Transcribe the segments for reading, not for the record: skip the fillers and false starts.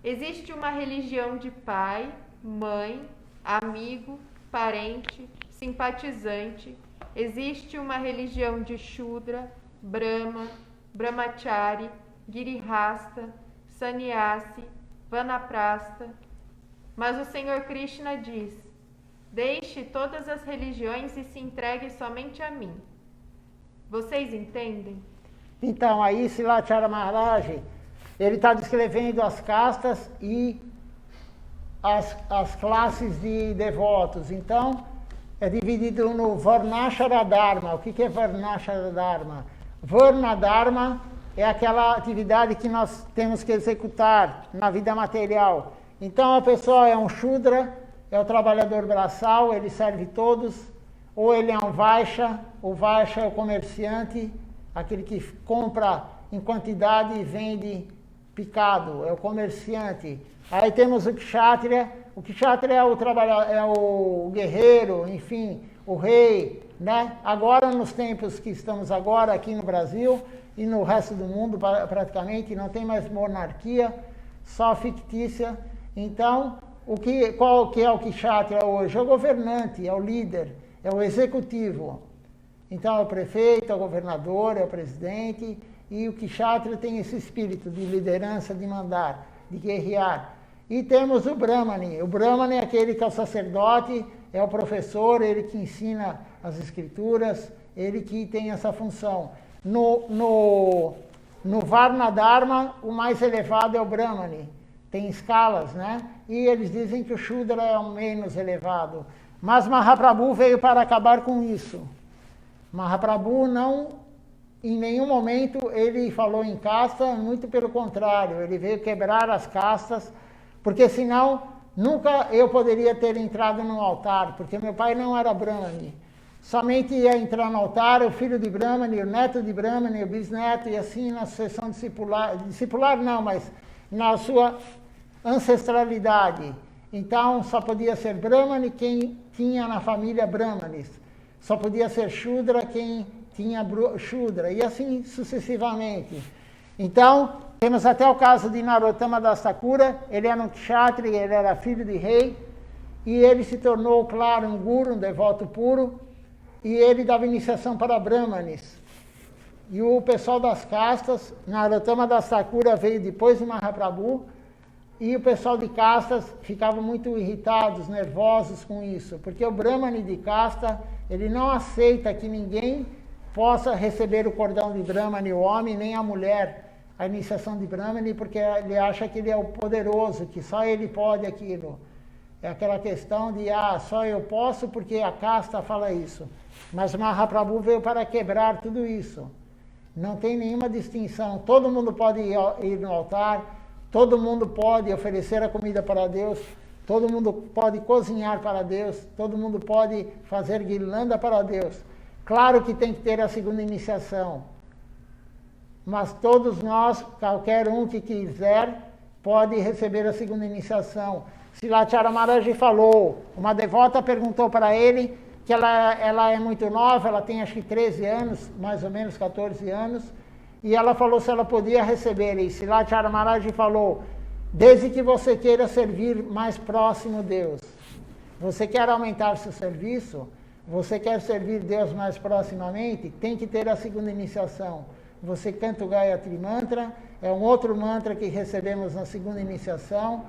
Existe uma religião de pai, mãe, amigo, parente, simpatizante. Existe uma religião de Shudra, Brahma, Brahmachari, Girihasta, Sannyasi, Vanaprastha. Mas o Senhor Krishna diz: deixe todas as religiões e se entregue somente a mim. Vocês entendem? Então, aí Silachara Maharaj, ele está descrevendo as castas e as classes de devotos. Então, é dividido no Varnashara Dharma. O que é Varnashara Dharma? Varna Dharma é aquela atividade que nós temos que executar na vida material. Então, a pessoa é um Shudra, é o trabalhador braçal, ele serve todos, ou ele é um Vaishya, o Vaishya é o comerciante, aquele que compra em quantidade e vende picado, é o comerciante. Aí temos o Kshatriya é o trabalhador, é o guerreiro, enfim, o rei, né? Agora, nos tempos que estamos agora aqui no Brasil e no resto do mundo, praticamente, não tem mais monarquia, só fictícia. Então, qual que é o Kshatriya hoje? É o governante, é o líder, é o executivo. Então, é o prefeito, é o governador, é o presidente, e o Kshatriya tem esse espírito de liderança, de mandar, de guerrear. E temos o Brahmani. O Brahmani é aquele que é o sacerdote, é o professor, ele que ensina as escrituras, ele que tem essa função. No Varna Dharma, o mais elevado é o Brahmani. Tem escalas, né? E eles dizem que o Shudra é o menos elevado. Mas Mahaprabhu veio para acabar com isso. Mahaprabhu não, em nenhum momento, ele falou em casta, muito pelo contrário, ele veio quebrar as castas, porque senão nunca eu poderia ter entrado no altar, porque meu pai não era Brahmani. Somente ia entrar no altar o filho de Brahmani, o neto de Brahmani, o bisneto, e assim na sucessão discipular não, mas na sua ancestralidade. Então só podia ser Brahmani quem tinha na família Brahmanis. Só podia ser Shudra quem tinha Shudra, e assim sucessivamente. Então, temos até o caso de Narottama Das Thakura, ele era um Kshatriya, ele era filho de rei, e ele se tornou, claro, um guru, um devoto puro, e ele dava iniciação para Brahmanes. E o pessoal das castas, Narottama Das Thakura veio depois de Mahaprabhu, e o pessoal de castas ficava muito irritados, nervosos com isso, porque o Brahmani de casta, ele não aceita que ninguém possa receber o cordão de Brahmani, o homem, nem a mulher, a iniciação de Brahmani, porque ele acha que ele é o poderoso, que só ele pode aquilo. É aquela questão de, só eu posso porque a casta fala isso. Mas Mahaprabhu veio para quebrar tudo isso. Não tem nenhuma distinção. Todo mundo pode ir no altar, todo mundo pode oferecer a comida para Deus, todo mundo pode cozinhar para Deus, todo mundo pode fazer guirlanda para Deus. Claro que tem que ter a segunda iniciação, mas todos nós, qualquer um que quiser, pode receber a segunda iniciação. Silachara Maharaj falou, uma devota perguntou para ele, que ela é muito nova, ela tem acho que 13 anos, mais ou menos 14 anos, e ela falou se ela podia receber. E Silachara Maharaj falou, desde que você queira servir mais próximo a Deus. Você quer aumentar seu serviço? Você quer servir Deus mais proximamente? Tem que ter a segunda iniciação. Você canta o Gayatri Mantra, é um outro mantra que recebemos na segunda iniciação.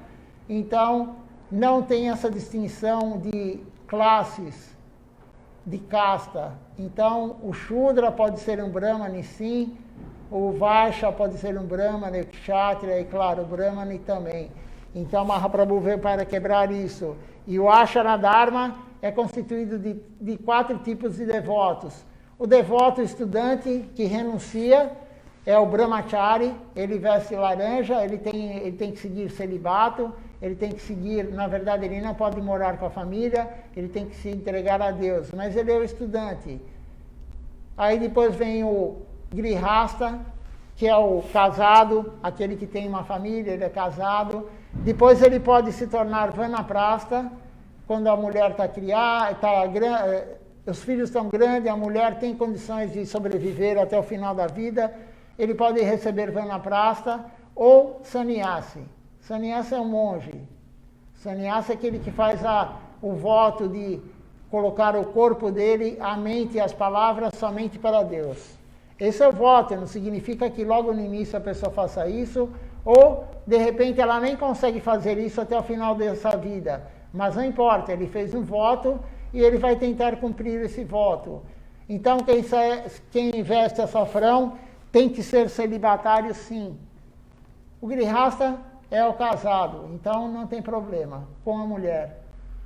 Então, não tem essa distinção de classes, de casta. Então, o Shudra pode ser um Brahmani, sim. O Vaishya pode ser um Brahmani, o Kshatriya e, claro, o Brahmani também. Então, Mahaprabhu veio para quebrar isso. E o Ashana Dharma é constituído de 4 tipos de devotos. O devoto estudante que renuncia é o Brahmachari, ele veste laranja, ele tem que seguir celibato, ele tem que seguir, na verdade ele não pode morar com a família, ele tem que se entregar a Deus, mas ele é o estudante. Aí depois vem o Grihasta, que é o casado, aquele que tem uma família, ele é casado. Depois ele pode se tornar Vanaprastha, quando a mulher está criada, os filhos estão grandes, a mulher tem condições de sobreviver até o final da vida, ele pode receber Vanaprastha ou Sannyasi. Sannyasa é um monge. Sannyasa é aquele que faz o voto de colocar o corpo dele, a mente e as palavras somente para Deus. Esse é o voto, não significa que logo no início a pessoa faça isso, ou de repente ela nem consegue fazer isso até o final dessa vida. Mas não importa, ele fez um voto e ele vai tentar cumprir esse voto. Então quem veste açafrão tem que ser celibatário, sim. O grihasta é o casado, então não tem problema com a mulher.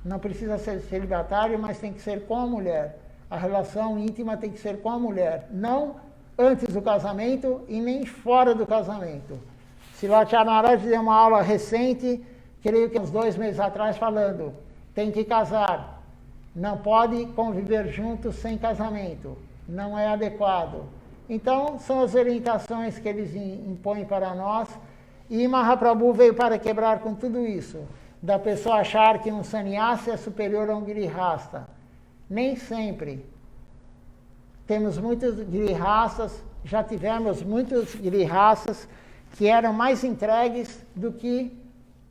Não precisa ser celibatário, mas tem que ser com a mulher. A relação íntima tem que ser com a mulher, não antes do casamento e nem fora do casamento. Silatya Maharaj deu uma aula recente, creio que uns 2 meses atrás, falando, tem que casar. Não pode conviver juntos sem casamento. Não é adequado. Então, são as orientações que eles impõem para nós. E Mahaprabhu veio para quebrar com tudo isso. Da pessoa achar que um sannyasi é superior a um grihasta. Nem sempre. Temos muitos grihastas, já tivemos muitos grihastas que eram mais entregues do que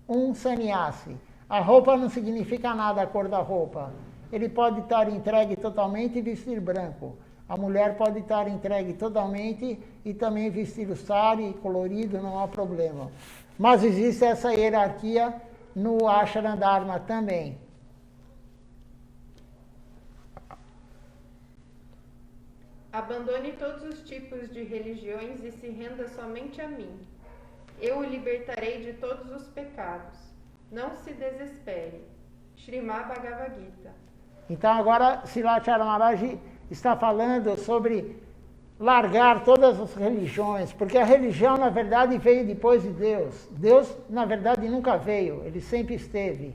um sannyasi. A roupa não significa nada, a cor da roupa. Ele pode estar entregue totalmente e vestir branco. A mulher pode estar entregue totalmente e também vestir o sari colorido, não há problema. Mas existe essa hierarquia no Ashram Dharma também. Abandone todos os tipos de religiões e se renda somente a mim. Eu o libertarei de todos os pecados. Não se desespere. Srimad Bhagavad Gita. Então agora Silatya Maharaj está falando sobre largar todas as religiões, porque a religião na verdade veio depois de Deus. Deus na verdade nunca veio, ele sempre esteve.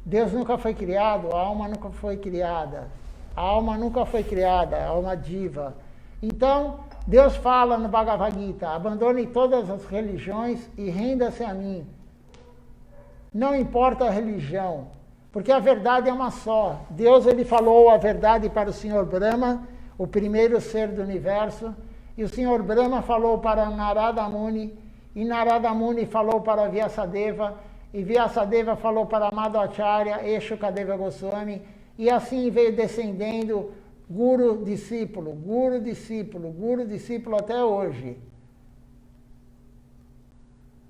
Deus nunca foi criado, a alma nunca foi criada. A alma nunca foi criada, a alma diva. Então, Deus fala no Bhagavad Gita, abandone todas as religiões e renda-se a mim. Não importa a religião, porque a verdade é uma só. Deus ele falou a verdade para o Senhor Brahma, o primeiro ser do universo, e o Senhor Brahma falou para Narada Muni, e Narada Muni falou para Vyasadeva, e Vyasadeva falou para Madhvacharya e Shukadeva Goswami, e assim veio descendendo guru, discípulo, guru, discípulo, guru, discípulo até hoje.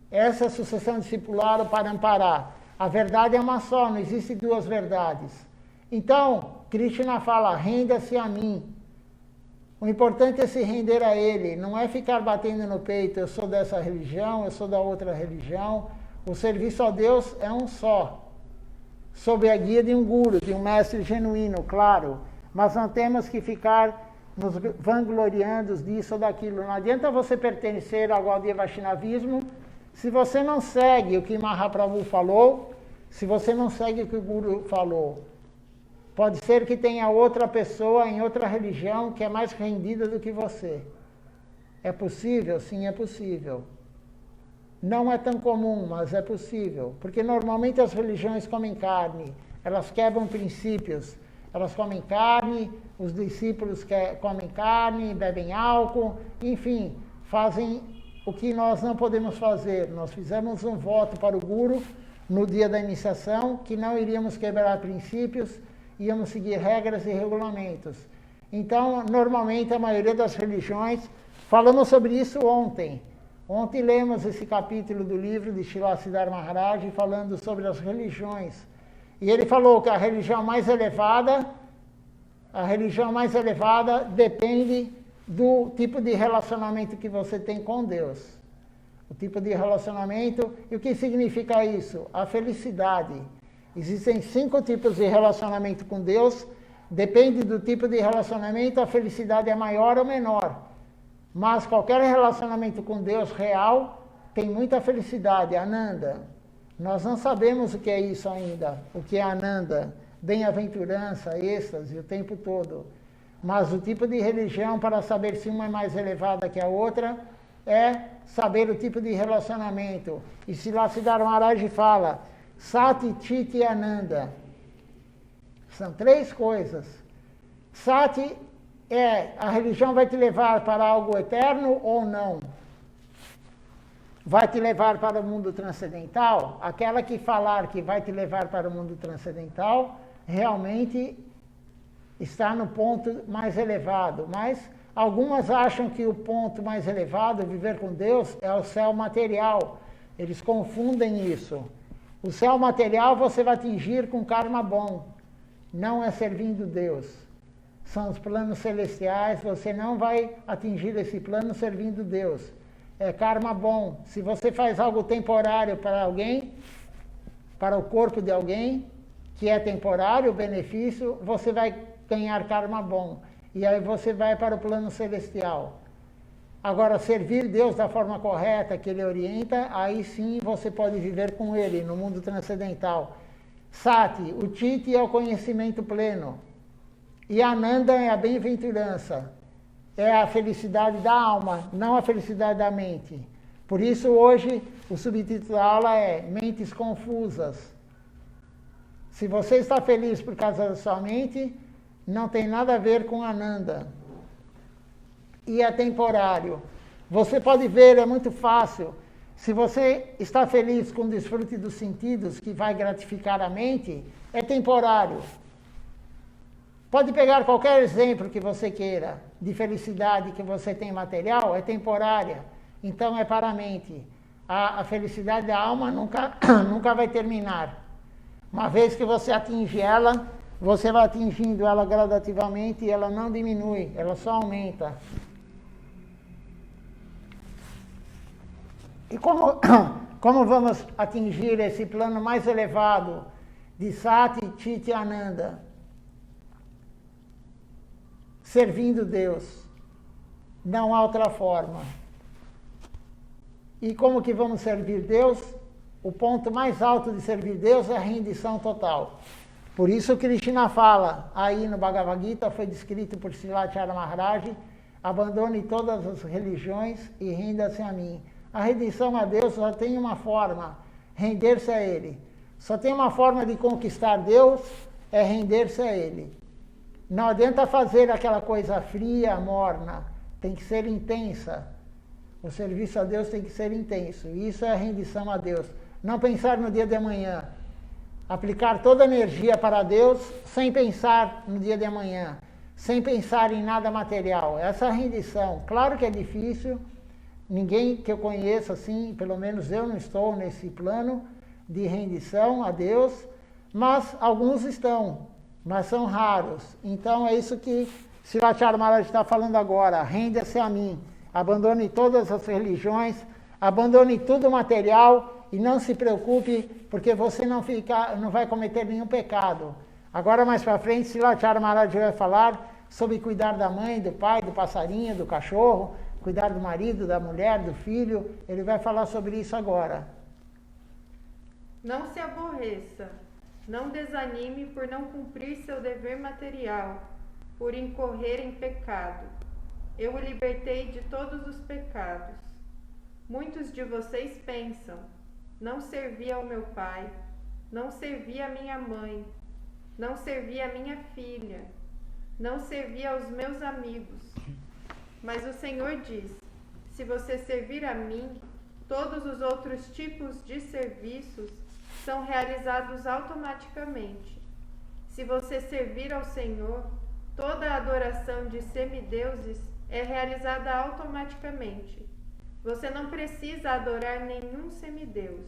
Essa é a sucessão discipular, o Parampara. A verdade é uma só, não existe duas verdades. Então, Krishna fala, renda-se a mim. O importante é se render a ele, não é ficar batendo no peito, eu sou dessa religião, eu sou da outra religião. O serviço a Deus é um só. Sob a guia de um guru, de um mestre genuíno, claro. Mas não temos que ficar nos vangloriando disso ou daquilo. Não adianta você pertencer ao Gaudiya Vaishnavismo se você não segue o que Mahaprabhu falou, se você não segue o que o Guru falou. Pode ser que tenha outra pessoa em outra religião que é mais rendida do que você. É possível? Sim, é possível. Não é tão comum, mas é possível. Porque normalmente as religiões comem carne, elas quebram princípios. Elas comem carne, os discípulos comem carne, bebem álcool, enfim, fazem o que nós não podemos fazer. Nós fizemos um voto para o Guru no dia da iniciação, que não iríamos quebrar princípios, íamos seguir regras e regulamentos. Então, normalmente, a maioria das religiões, falamos sobre isso ontem. Ontem lemos esse capítulo do livro de Srila Siddhar Maharaj falando sobre as religiões. E ele falou que a religião mais elevada depende do tipo de relacionamento que você tem com Deus. O tipo de relacionamento, e o que significa isso? A felicidade. Existem 5 tipos de relacionamento com Deus, depende do tipo de relacionamento, a felicidade é maior ou menor. Mas qualquer relacionamento com Deus real tem muita felicidade, Ananda. Nós não sabemos o que é isso ainda, o que é Ananda, bem-aventurança, êxtase, o tempo todo. Mas o tipo de religião, para saber se uma é mais elevada que a outra, é saber o tipo de relacionamento. E Srila Siddhar Maharaj fala, Sati, Chiti e Ananda. São 3 coisas. Sati a religião vai te levar para algo eterno ou não. vai te levar para o mundo transcendental, aquela que falar que vai te levar para o mundo transcendental, realmente está no ponto mais elevado. Mas algumas acham que o ponto mais elevado, viver com Deus, é o céu material. Eles confundem isso. O céu material você vai atingir com karma bom, não é servindo Deus. São os planos celestiais, você não vai atingir esse plano servindo Deus. É karma bom. Se você faz algo temporário para alguém, para o corpo de alguém, que é temporário, o benefício, você vai ganhar karma bom. E aí você vai para o plano celestial. Agora, servir Deus da forma correta, que Ele orienta, aí sim você pode viver com Ele no mundo transcendental. Sati, o Titi é o conhecimento pleno. E Ananda é a bem-aventurança. É a felicidade da alma, não a felicidade da mente. Por isso, hoje, o subtítulo da aula é Mentes Confusas. Se você está feliz por causa da sua mente, não tem nada a ver com Ananda. E é temporário. Você pode ver, é muito fácil. Se você está feliz com o desfrute dos sentidos, que vai gratificar a mente, é temporário. Pode pegar qualquer exemplo que você queira, de felicidade que você tem material, é temporária. Então é para a mente. A felicidade da alma nunca vai terminar. Uma vez que você atinge ela, você vai atingindo ela gradativamente e ela não diminui, ela só aumenta. E como vamos atingir esse plano mais elevado de Sati, Chit e Ananda? Servindo Deus. Não há outra forma. E como que vamos servir Deus? O ponto mais alto de servir Deus é a rendição total. Por isso Krishna fala, aí no Bhagavad Gita, foi descrito por Srilacharya Maharaj, abandone todas as religiões e renda-se a mim. A rendição a Deus só tem uma forma, render-se a Ele. Só tem uma forma de conquistar Deus, é render-se a Ele. Não adianta fazer aquela coisa fria, morna, tem que ser intensa. O serviço a Deus tem que ser intenso. Isso é a rendição a Deus. Não pensar no dia de amanhã. Aplicar toda a energia para Deus sem pensar no dia de amanhã. Sem pensar em nada material. Essa é a rendição. Claro que é difícil. Ninguém que eu conheça, assim, pelo menos eu não estou nesse plano de rendição a Deus. Mas alguns estão. Mas são raros. Então é isso que Srilacharya Maharaj está falando agora. Renda-se a mim. Abandone todas as religiões. Abandone tudo material. E não se preocupe, porque você não vai cometer nenhum pecado. Agora, mais para frente, Srilacharya Maharaj vai falar sobre cuidar da mãe, do pai, do passarinho, do cachorro, cuidar do marido, da mulher, do filho. Ele vai falar sobre isso agora. Não se aborreça, não desanime por não cumprir seu dever material, por incorrer em pecado. Eu o libertei de todos os pecados. Muitos de vocês pensam: não servi ao meu pai, não servi à minha mãe, não servi à minha filha, não servi aos meus amigos. Mas o Senhor diz: se você servir a mim, todos os outros tipos de serviços são realizados automaticamente. Se você servir ao Senhor, toda a adoração de semideuses é realizada automaticamente. Você não precisa adorar nenhum semideus.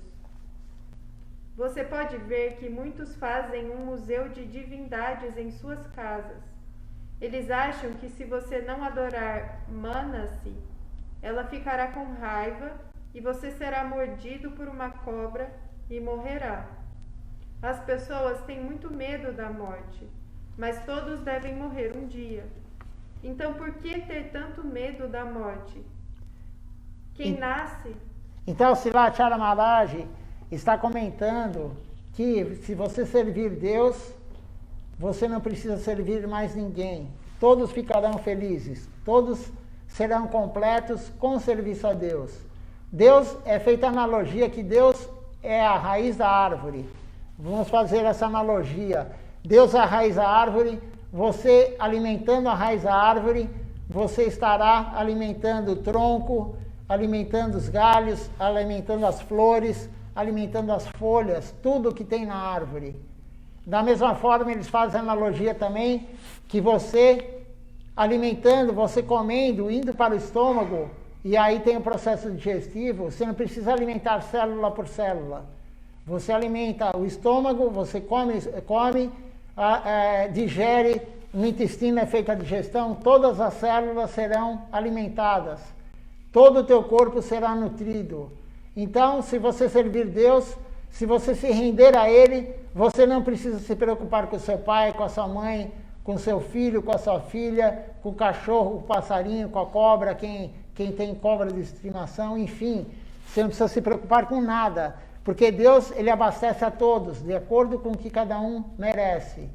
Você pode ver que muitos fazem um museu de divindades em suas casas. Eles acham que se você não adorar Manasi, ela ficará com raiva e você será mordido por uma cobra e morrerá. As pessoas têm muito medo da morte, mas todos devem morrer um dia. Então por que ter tanto medo da morte? Quem nasce... Então, Srilacharya Maharaj está comentando que se você servir Deus, você não precisa servir mais ninguém. Todos ficarão felizes, todos serão completos com serviço a Deus. Deus, é feita a analogia que Deus é a raiz da árvore. Vamos fazer essa analogia. Deus é a raiz da árvore, você alimentando a raiz da árvore, você estará alimentando o tronco, alimentando os galhos, alimentando as flores, alimentando as folhas, tudo que tem na árvore. Da mesma forma, eles fazem analogia também que você alimentando, você comendo, indo para o estômago, e aí tem o processo digestivo, você não precisa alimentar célula por célula. Você alimenta o estômago, você come, digere, no intestino é feita a digestão, todas as células serão alimentadas. Todo o teu corpo será nutrido. Então, se você servir Deus, se você se render a Ele, você não precisa se preocupar com o seu pai, com a sua mãe, com o seu filho, com a sua filha, com o cachorro, com o passarinho, com a cobra, quem tem cobra de estimação, enfim. Você não precisa se preocupar com nada, porque Deus, Ele abastece a todos, de acordo com o que cada um merece.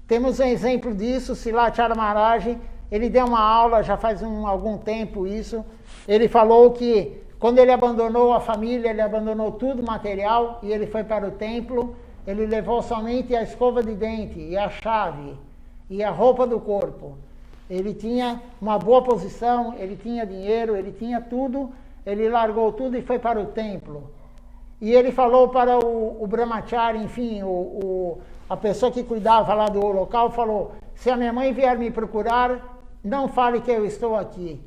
Temos um exemplo disso, Srilacharya Maharaj, ele deu uma aula, já faz algum tempo isso, ele falou que quando ele abandonou a família, ele abandonou tudo material e ele foi para o templo, ele levou somente a escova de dente e a chave e a roupa do corpo. Ele tinha uma boa posição, ele tinha dinheiro, ele tinha tudo, ele largou tudo e foi para o templo. E ele falou para o brahmachari, enfim, a pessoa que cuidava lá do local, falou, se a minha mãe vier me procurar, não fale que eu estou aqui.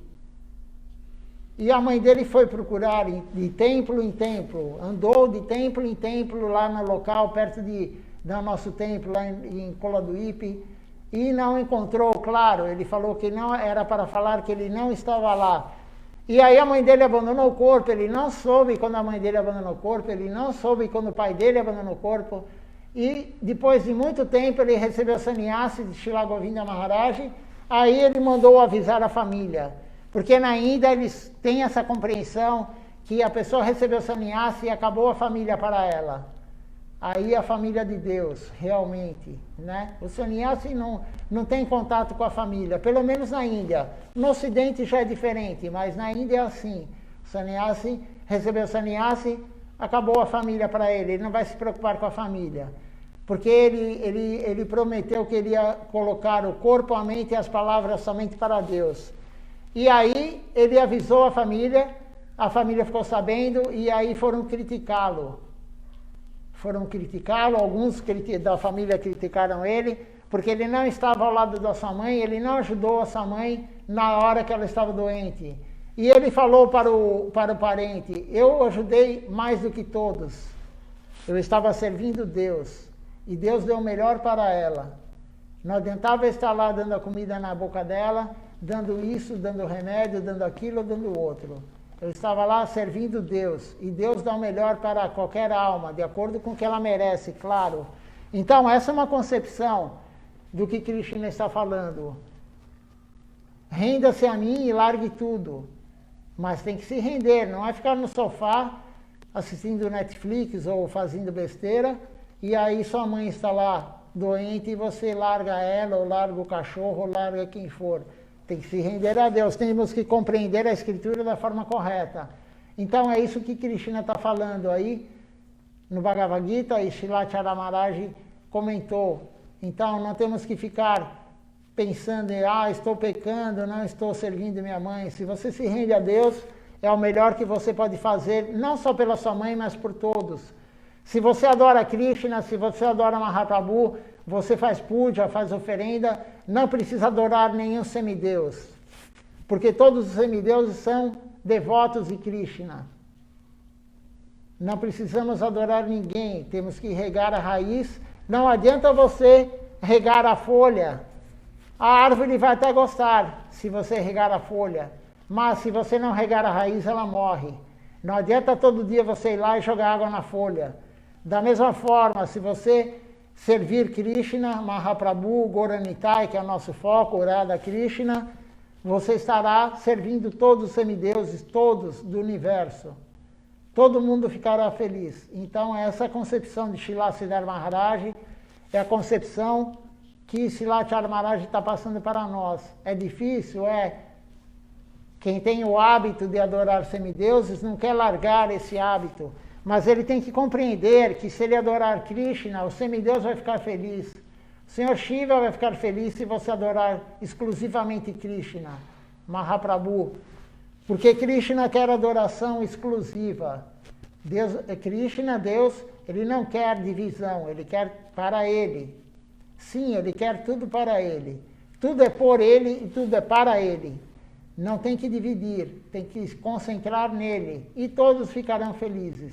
E a mãe dele foi procurar de templo em templo, andou de templo em templo lá no local, perto do nosso templo, lá em Coladuípe, e não encontrou, claro, ele falou que não era para falar que ele não estava lá. E aí a mãe dele abandonou o corpo, ele não soube quando a mãe dele abandonou o corpo, ele não soube quando o pai dele abandonou o corpo. E depois de muito tempo ele recebeu sannyasi de Srila Govinda Maharaj, aí ele mandou avisar a família. Porque na Índia eles têm essa compreensão que a pessoa recebeu sannyasi e acabou a família para ela. Aí a família de Deus, realmente, né? O sannyasi não tem contato com a família, pelo menos na Índia. No Ocidente já é diferente, mas na Índia é assim. O sannyasi recebeu sannyasi, acabou a família para ele não vai se preocupar com a família. Porque ele prometeu que ele ia colocar o corpo, a mente e as palavras somente para Deus. E aí ele avisou a família ficou sabendo e aí foram criticá-lo. Alguns da família criticaram ele, porque ele não estava ao lado da sua mãe, ele não ajudou a sua mãe na hora que ela estava doente. E ele falou para o parente, eu ajudei mais do que todos, eu estava servindo Deus, e Deus deu o melhor para ela. Não adiantava estar lá dando a comida na boca dela, dando isso, dando remédio, dando aquilo, dando outro. Eu estava lá servindo Deus, e Deus dá o melhor para qualquer alma, de acordo com o que ela merece, claro. Então, essa é uma concepção do que Krishna está falando. Renda-se a mim e largue tudo. Mas tem que se render, não é ficar no sofá assistindo Netflix ou fazendo besteira, e aí sua mãe está lá doente e você larga ela, ou larga o cachorro, ou larga quem for. Tem que se render a Deus, temos que compreender a Escritura da forma correta. Então é isso que Krishna está falando aí no Bhagavad Gita, e Srilacharya Maharaj comentou. Então não temos que ficar pensando em, estou pecando, não estou servindo minha mãe. Se você se rende a Deus, é o melhor que você pode fazer, não só pela sua mãe, mas por todos. Se você adora Krishna, se você adora Mahaprabhu, você faz puja, faz oferenda, não precisa adorar nenhum semideus, porque todos os semideuses são devotos de Krishna. Não precisamos adorar ninguém, temos que regar a raiz. Não adianta você regar a folha, a árvore vai até gostar se você regar a folha, mas se você não regar a raiz, ela morre. Não adianta todo dia você ir lá e jogar água na folha. Da mesma forma, se você servir Krishna, Mahaprabhu, Gauranitai, que é o nosso foco, Radha Krishna, você estará servindo todos os semideuses, todos do universo. Todo mundo ficará feliz. Então, essa concepção de Srila Siddhar Maharaj é a concepção que Srilacharya Maharaj está passando para nós. É difícil, é. Quem tem o hábito de adorar semideuses não quer largar esse hábito. Mas ele tem que compreender que se ele adorar Krishna, o semideus vai ficar feliz. O Senhor Shiva vai ficar feliz se você adorar exclusivamente Krishna, Mahaprabhu. Porque Krishna quer adoração exclusiva. Krishna, Deus, ele não quer divisão, ele quer para ele. Sim, ele quer tudo para ele. Tudo é por ele e tudo é para ele. Não tem que dividir, tem que se concentrar nele. E todos ficarão felizes.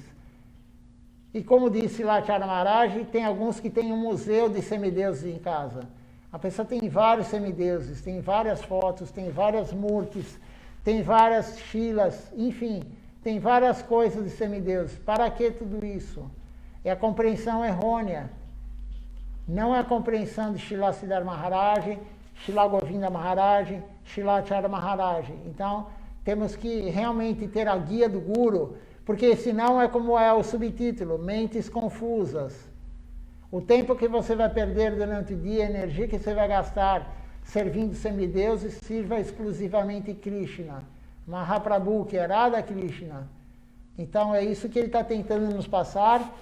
E como disse lá Acharya Maharaj, tem alguns que têm um museu de semideuses em casa. A pessoa tem vários semideuses, tem várias fotos, tem várias murtis, tem várias shilas, enfim, tem várias coisas de semideuses. Para que tudo isso? É a compreensão errônea. Não é a compreensão de Srila Siddhar Maharaj, Srila Govinda Maharaj, Srila Acharya Maharaj. Então, temos que realmente ter a guia do Guru, porque senão é como é o subtítulo, mentes confusas. O tempo que você vai perder durante o dia, a energia que você vai gastar servindo semideuses, sirva exclusivamente Krishna. Mahaprabhu, que é Radha Krishna. Então, é isso que ele está tentando nos passar.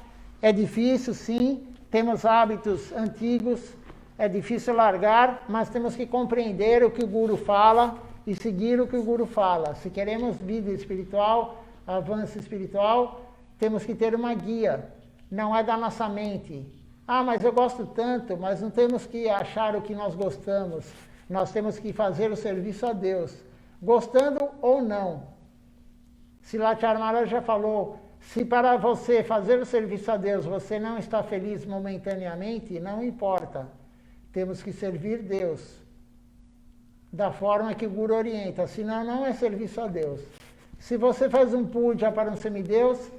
É difícil, sim, temos hábitos antigos, é difícil largar, mas temos que compreender o que o Guru fala e seguir o que o Guru fala. Se queremos vida espiritual, avanço espiritual, temos que ter uma guia, não é da nossa mente. Ah, mas eu gosto tanto, mas não temos que achar o que nós gostamos, nós temos que fazer o serviço a Deus, gostando ou não. Srila Acharya Maharaj já falou, se para você fazer o serviço a Deus você não está feliz momentaneamente, não importa. Temos que servir Deus da forma que o Guru orienta, senão não é serviço a Deus. Se você faz um puja para um semideus,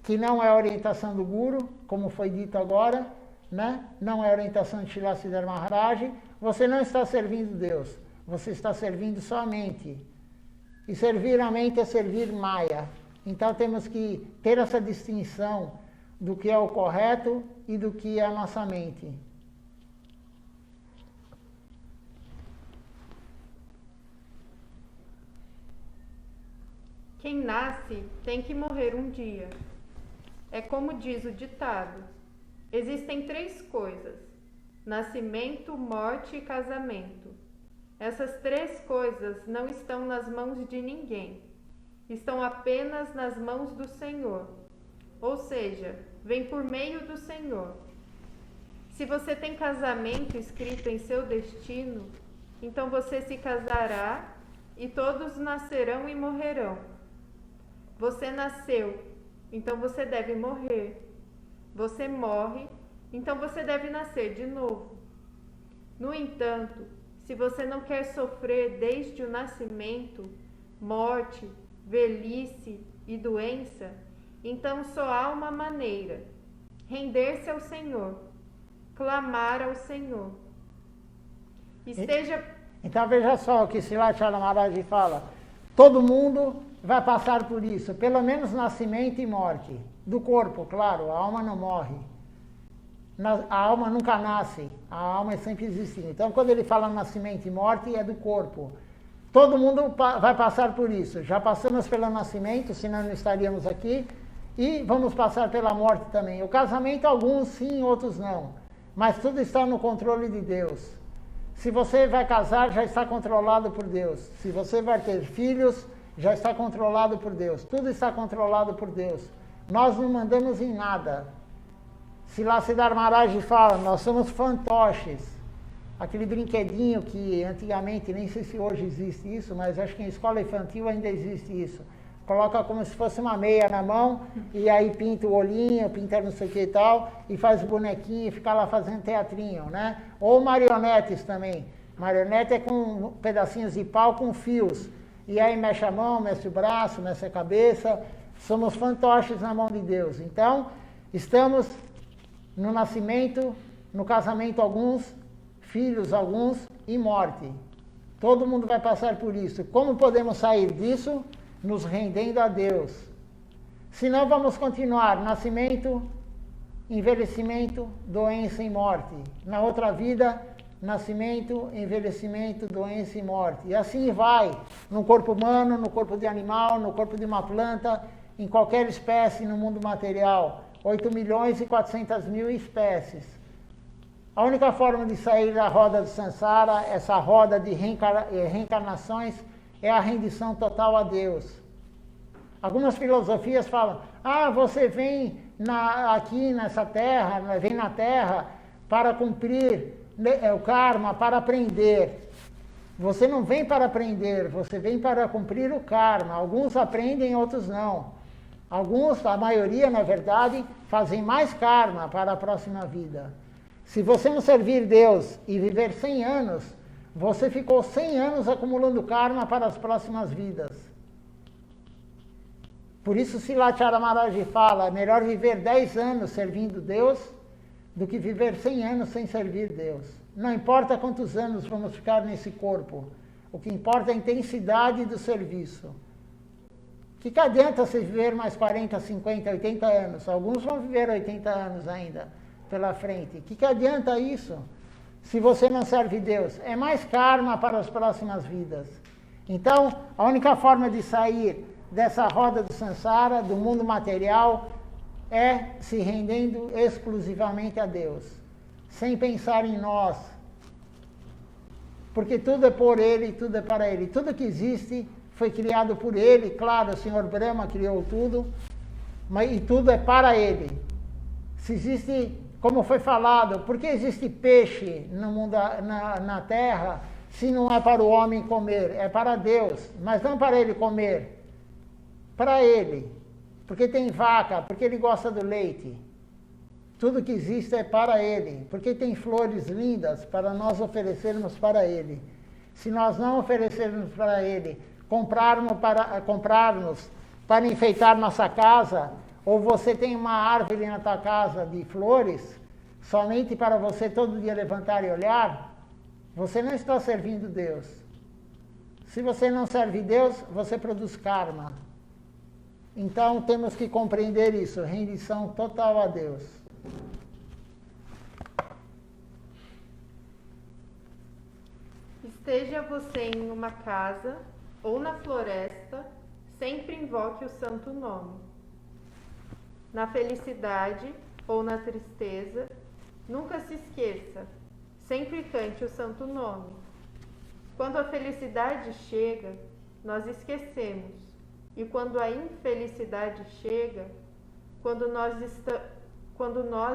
que não é a orientação do Guru, como foi dito agora, né? Não é a orientação de Srila Siddhar Maharaj, você não está servindo Deus, você está servindo só a mente. E servir a mente é servir Maya. Então temos que ter essa distinção do que é o correto e do que é a nossa mente. Quem nasce tem que morrer um dia. É como diz o ditado. Existem 3 coisas: nascimento, morte e casamento. Essas 3 coisas não estão nas mãos de ninguém. Estão apenas nas mãos do Senhor. Ou seja, vem por meio do Senhor. Se você tem casamento escrito em seu destino, então você se casará e todos nascerão e morrerão. Você nasceu, então você deve morrer. Você morre, então você deve nascer de novo. No entanto, se você não quer sofrer desde o nascimento, morte, velhice e doença, então só há uma maneira: render-se ao Senhor, clamar ao Senhor. Então veja só o que Srila Acharya Maharaj fala. Todo mundo vai passar por isso, pelo menos nascimento e morte. Do corpo, claro, a alma não morre. A alma nunca nasce, a alma é sempre existindo. Então quando ele fala nascimento e morte, é do corpo. Todo mundo vai passar por isso. Já passamos pelo nascimento, senão não estaríamos aqui. E vamos passar pela morte também. O casamento, alguns sim, outros não. Mas tudo está no controle de Deus. Se você vai casar, já está controlado por Deus. Se você vai ter filhos, já está controlado por Deus. Tudo está controlado por Deus. Nós não mandamos em nada. Srila Siddhar Maharaj fala, nós somos fantoches. Aquele brinquedinho que antigamente, nem sei se hoje existe isso, mas acho que em escola infantil ainda existe isso. Coloca como se fosse uma meia na mão, e aí pinta o olhinho, pinta não sei o que e tal, e faz o bonequinho e fica lá fazendo teatrinho, né? Ou marionetes também. Marionete é com pedacinhos de pau com fios. E aí mexe a mão, mexe o braço, mexe a cabeça. Somos fantoches na mão de Deus. Então, estamos no nascimento, no casamento alguns, filhos alguns e morte. Todo mundo vai passar por isso. Como podemos sair disso? Nos rendendo a Deus. Senão vamos continuar nascimento, envelhecimento, doença e morte. Na outra vida, nascimento, envelhecimento, doença e morte. E assim vai, no corpo humano, no corpo de animal, no corpo de uma planta, em qualquer espécie no mundo material. 8.400.000 espécies. A única forma de sair da roda do Sansara, essa roda de reencarnações, é a rendição total a Deus. Algumas filosofias falam, você vem aqui nessa terra, vem na terra para cumprir o karma, para aprender. Você não vem para aprender, você vem para cumprir o karma. Alguns aprendem, outros não. Alguns, a maioria, na verdade, fazem mais karma para a próxima vida. Se você não servir Deus e viver 100 anos, você ficou 100 anos acumulando karma para as próximas vidas. Por isso, Silachara Maharaj fala, é melhor viver 10 anos servindo Deus do que viver 100 anos sem servir Deus. Não importa quantos anos vamos ficar nesse corpo, o que importa é a intensidade do serviço. O que adianta você viver mais 40, 50, 80 anos? Alguns vão viver 80 anos ainda pela frente. O que adianta isso se você não serve Deus? É mais karma para as próximas vidas. Então, a única forma de sair dessa roda do samsara, do mundo material, é se rendendo exclusivamente a Deus, sem pensar em nós. Porque tudo é por Ele, tudo é para Ele. Tudo que existe foi criado por Ele. Claro, o Senhor Brahma criou tudo, e tudo é para Ele. Se existe, como foi falado, por que existe peixe no mundo, na terra, se não é para o homem comer? É para Deus, mas não para ele comer. Para ele, porque tem vaca, porque ele gosta do leite. Tudo que existe é para ele, porque tem flores lindas para nós oferecermos para ele. Se nós não oferecermos para ele, comprarmos para enfeitar nossa casa, ou você tem uma árvore na tua casa de flores, somente para você todo dia levantar e olhar, você não está servindo Deus. Se você não serve Deus, você produz karma. Então, temos que compreender isso, rendição total a Deus. Esteja você em uma casa ou na floresta, sempre invoque o santo nome. Na felicidade ou na tristeza, nunca se esqueça, sempre cante o santo nome. Quando a felicidade chega, nós esquecemos. E quando a infelicidade chega, quando nós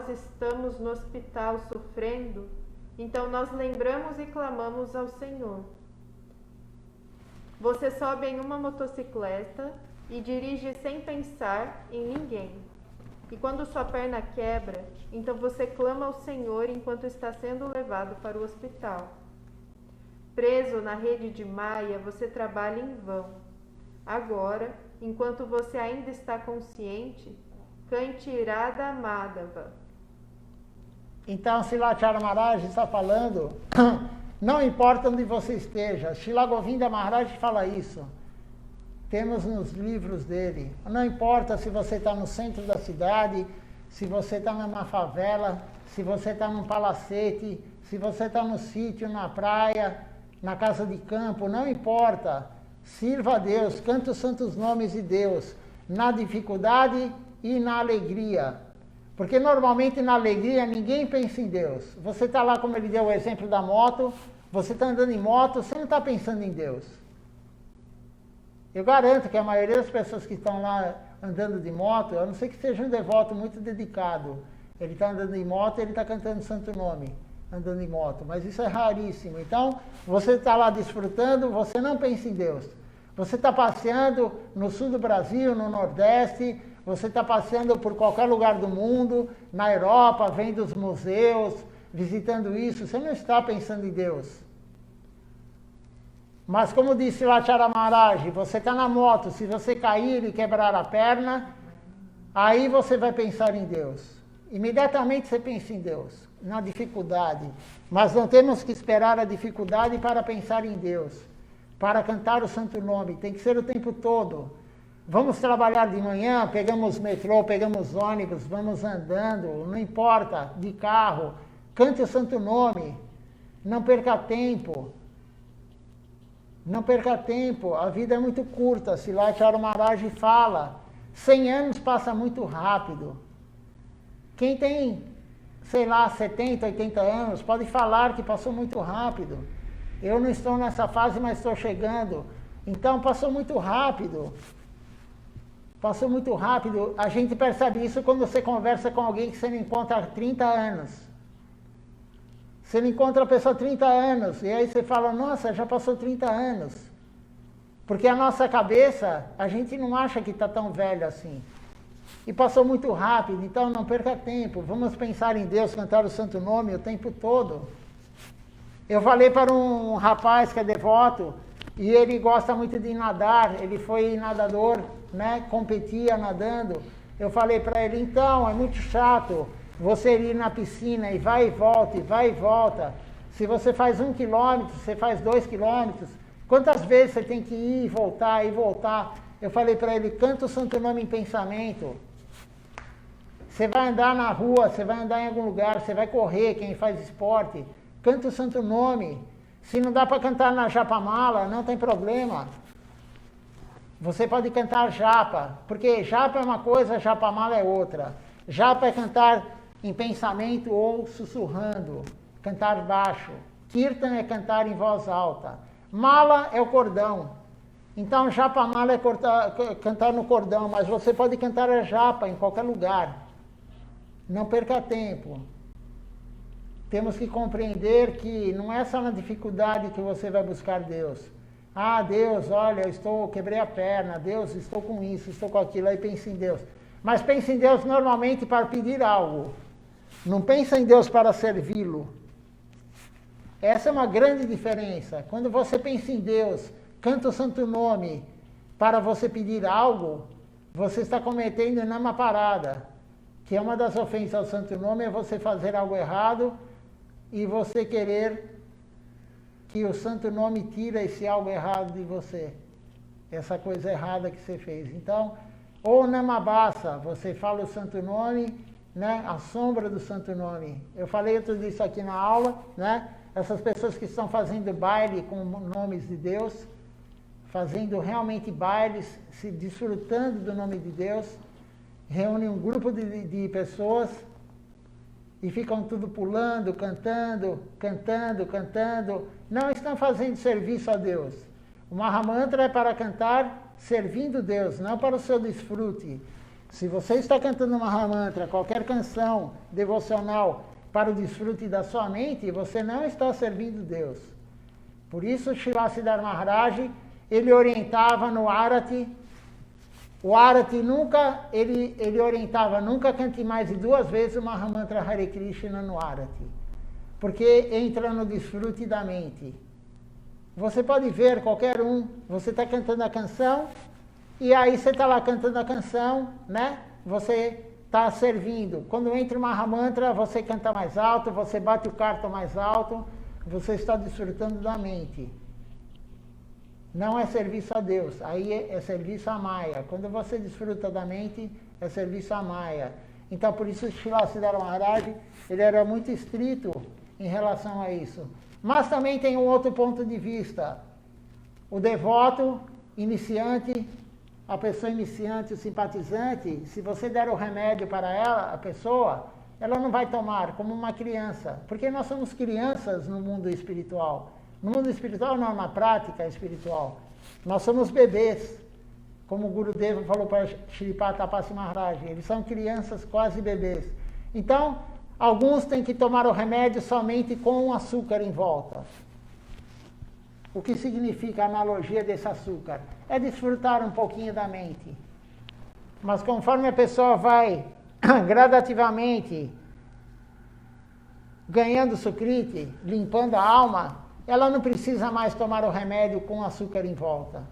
estamos no hospital sofrendo, então nós lembramos e clamamos ao Senhor. Você sobe em uma motocicleta e dirige sem pensar em ninguém. E quando sua perna quebra, então você clama ao Senhor enquanto está sendo levado para o hospital. Preso na rede de malha, você trabalha em vão. Agora, enquanto você ainda está consciente, cante Radha Madhava. Então, Silachara Maharaj está falando, não importa onde você esteja. Shila Govinda Maharaj fala isso. Temos nos livros dele. Não importa se você está no centro da cidade, se você está numa favela, se você está num palacete, se você está no sítio, na praia, na casa de campo, não importa. Sirva a Deus, cante os santos nomes de Deus, na dificuldade e na alegria. Porque normalmente na alegria ninguém pensa em Deus. Você está lá, como ele deu o exemplo da moto, você está andando em moto, você não está pensando em Deus. Eu garanto que a maioria das pessoas que estão lá andando de moto, a não ser que seja um devoto muito dedicado, ele está andando em moto e ele está cantando o santo nome, andando em moto, mas isso é raríssimo. Então, você está lá desfrutando, você não pensa em Deus. Você está passeando no sul do Brasil, no Nordeste, você está passeando por qualquer lugar do mundo, na Europa, vendo os museus, visitando isso, você não está pensando em Deus. Mas como disse Silachara Maharaj, você está na moto, se você cair e quebrar a perna, aí você vai pensar em Deus. Imediatamente você pensa em Deus, na dificuldade. Mas não temos que esperar a dificuldade para pensar em Deus, para cantar o santo nome. Tem que ser o tempo todo. Vamos trabalhar de manhã, pegamos metrô, pegamos ônibus, vamos andando, não importa, de carro. Cante o santo nome. Não perca tempo. Não perca tempo. A vida é muito curta. Silachara Maharaj fala. 100 anos passa muito rápido. Quem tem, sei lá, 70, 80 anos, pode falar que passou muito rápido. Eu não estou nessa fase, mas estou chegando. Então passou muito rápido. Passou muito rápido. A gente percebe isso quando você conversa com alguém que você não encontra há 30 anos. Você não encontra a pessoa há 30 anos. E aí você fala, nossa, já passou 30 anos. Porque a nossa cabeça, a gente não acha que está tão velho assim. E passou muito rápido, então não perca tempo. Vamos pensar em Deus, cantar o santo nome o tempo todo. Eu falei para um rapaz que é devoto, e ele gosta muito de nadar, ele foi nadador, né, competia nadando. Eu falei para ele, então, é muito chato você ir na piscina e vai e volta, e vai e volta. Se você faz 1 quilômetro, você faz 2 quilômetros, quantas vezes você tem que ir e voltar, e voltar? Eu falei para ele, canta o santo nome em pensamento. Você vai andar na rua, você vai andar em algum lugar, você vai correr, quem faz esporte, canta o santo nome. Se não dá para cantar na japamala, não tem problema. Você pode cantar japa, porque japa é uma coisa, japamala é outra. Japa é cantar em pensamento ou sussurrando, cantar baixo. Kirtan é cantar em voz alta. Mala é o cordão. Então japamala é cantar no cordão, mas você pode cantar a japa em qualquer lugar. Não perca tempo. Temos que compreender que não é só na dificuldade que você vai buscar Deus. Ah, Deus, olha, quebrei a perna, Deus, estou com isso, estou com aquilo, aí pense em Deus. Mas pense em Deus normalmente para pedir algo. Não pensa em Deus para servi-lo. Essa é uma grande diferença. Quando você pensa em Deus, canta o santo nome para você pedir algo, você está cometendo uma parada. Que é uma das ofensas ao santo nome, é você fazer algo errado e você querer que o santo nome tire esse algo errado de você. Essa coisa errada que você fez. Então, ou namabasa, você fala o santo nome, né, a sombra do santo nome. Eu falei tudo isso aqui na aula, né? Essas pessoas que estão fazendo baile com nomes de Deus, fazendo realmente bailes, se desfrutando do nome de Deus, reúnem um grupo de pessoas e ficam tudo pulando, cantando, cantando, cantando. Não estão fazendo serviço a Deus. O Mahamantra é para cantar servindo Deus, não para o seu desfrute. Se você está cantando Mahamantra, qualquer canção devocional para o desfrute da sua mente, você não está servindo Deus. Por isso, Srila Siddhar Maharaj, ele orientava no Arati. O Arati nunca, ele orientava, nunca cante mais de 2 vezes o Mahamantra Hare Krishna no Arati. Porque entra no desfrute da mente. Você pode ver, qualquer um, você está cantando a canção, e aí você está lá cantando a canção, né? Você está servindo. Quando entra o Mahamantra, você canta mais alto, você bate o carto mais alto, você está desfrutando da mente. Não é serviço a Deus, aí é serviço a Maya. Quando você desfruta da mente, é serviço a Maya. Então, por isso, Srila Siddhar Maharaj, ele era muito estrito em relação a isso. Mas também tem um outro ponto de vista. O devoto, iniciante, a pessoa iniciante, o simpatizante, se você der o remédio para ela, a pessoa, ela não vai tomar como uma criança. Porque nós somos crianças no mundo espiritual. No mundo espiritual, não, na prática espiritual. Nós somos bebês, como o Gurudeva falou para Shripata Tapasi Maharaj. Eles são crianças, quase bebês. Então, alguns têm que tomar o remédio somente com açúcar em volta. O que significa a analogia desse açúcar? É desfrutar um pouquinho da mente. Mas conforme a pessoa vai gradativamente ganhando sukriti, limpando a alma, ela não precisa mais tomar o remédio com açúcar em volta.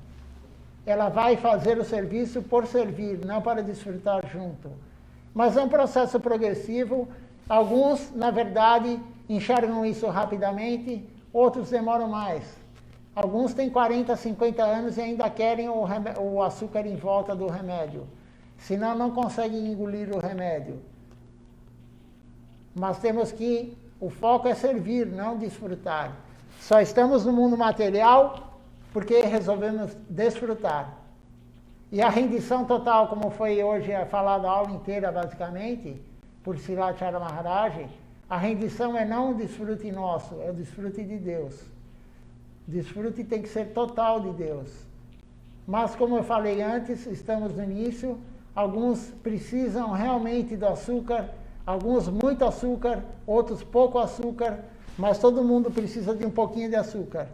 Ela vai fazer o serviço por servir, não para desfrutar junto. Mas é um processo progressivo. Alguns, na verdade, enxergam isso rapidamente, outros demoram mais. Alguns têm 40, 50 anos e ainda querem o açúcar em volta do remédio. Senão não conseguem engolir o remédio. Mas temos que... O foco é servir, não desfrutar. Só estamos no mundo material porque resolvemos desfrutar. E a rendição total, como foi hoje falado a aula inteira, basicamente, por Srilacharya Maharaj, a rendição é não o desfrute nosso, é o desfrute de Deus. O desfrute tem que ser total de Deus. mas como eu falei antes, estamos no início, alguns precisam realmente do açúcar, alguns muito açúcar, outros pouco açúcar, mas todo mundo precisa de um pouquinho de açúcar.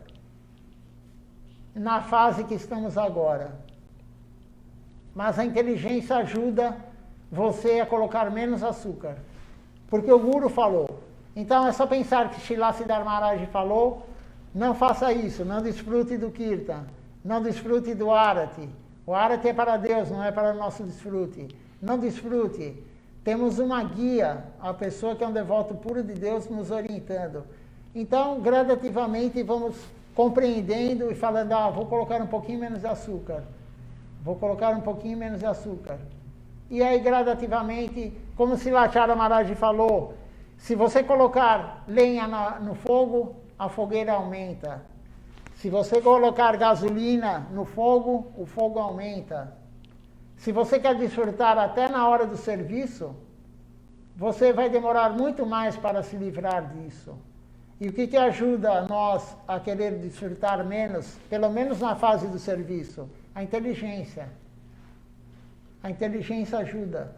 Na fase que estamos agora. Mas a inteligência ajuda você a colocar menos açúcar. Porque o Guru falou. Então é só pensar que Srila Siddhar Maharaj falou, não faça isso, não desfrute do Kirtan, não desfrute do Arati. O Arati é para Deus, não é para o nosso desfrute. Não desfrute. Temos uma guia, a pessoa que é um devoto puro de Deus nos orientando. Então, gradativamente, vamos compreendendo e falando, vou colocar um pouquinho menos de açúcar. Vou colocar um pouquinho menos de açúcar. E aí, gradativamente, como Silachara Maharaj falou, se você colocar lenha no fogo, a fogueira aumenta. Se você colocar gasolina no fogo, o fogo aumenta. Se você quer desfrutar até na hora do serviço, você vai demorar muito mais para se livrar disso. E o que ajuda nós a querer desfrutar menos, pelo menos na fase do serviço? A inteligência. A inteligência ajuda.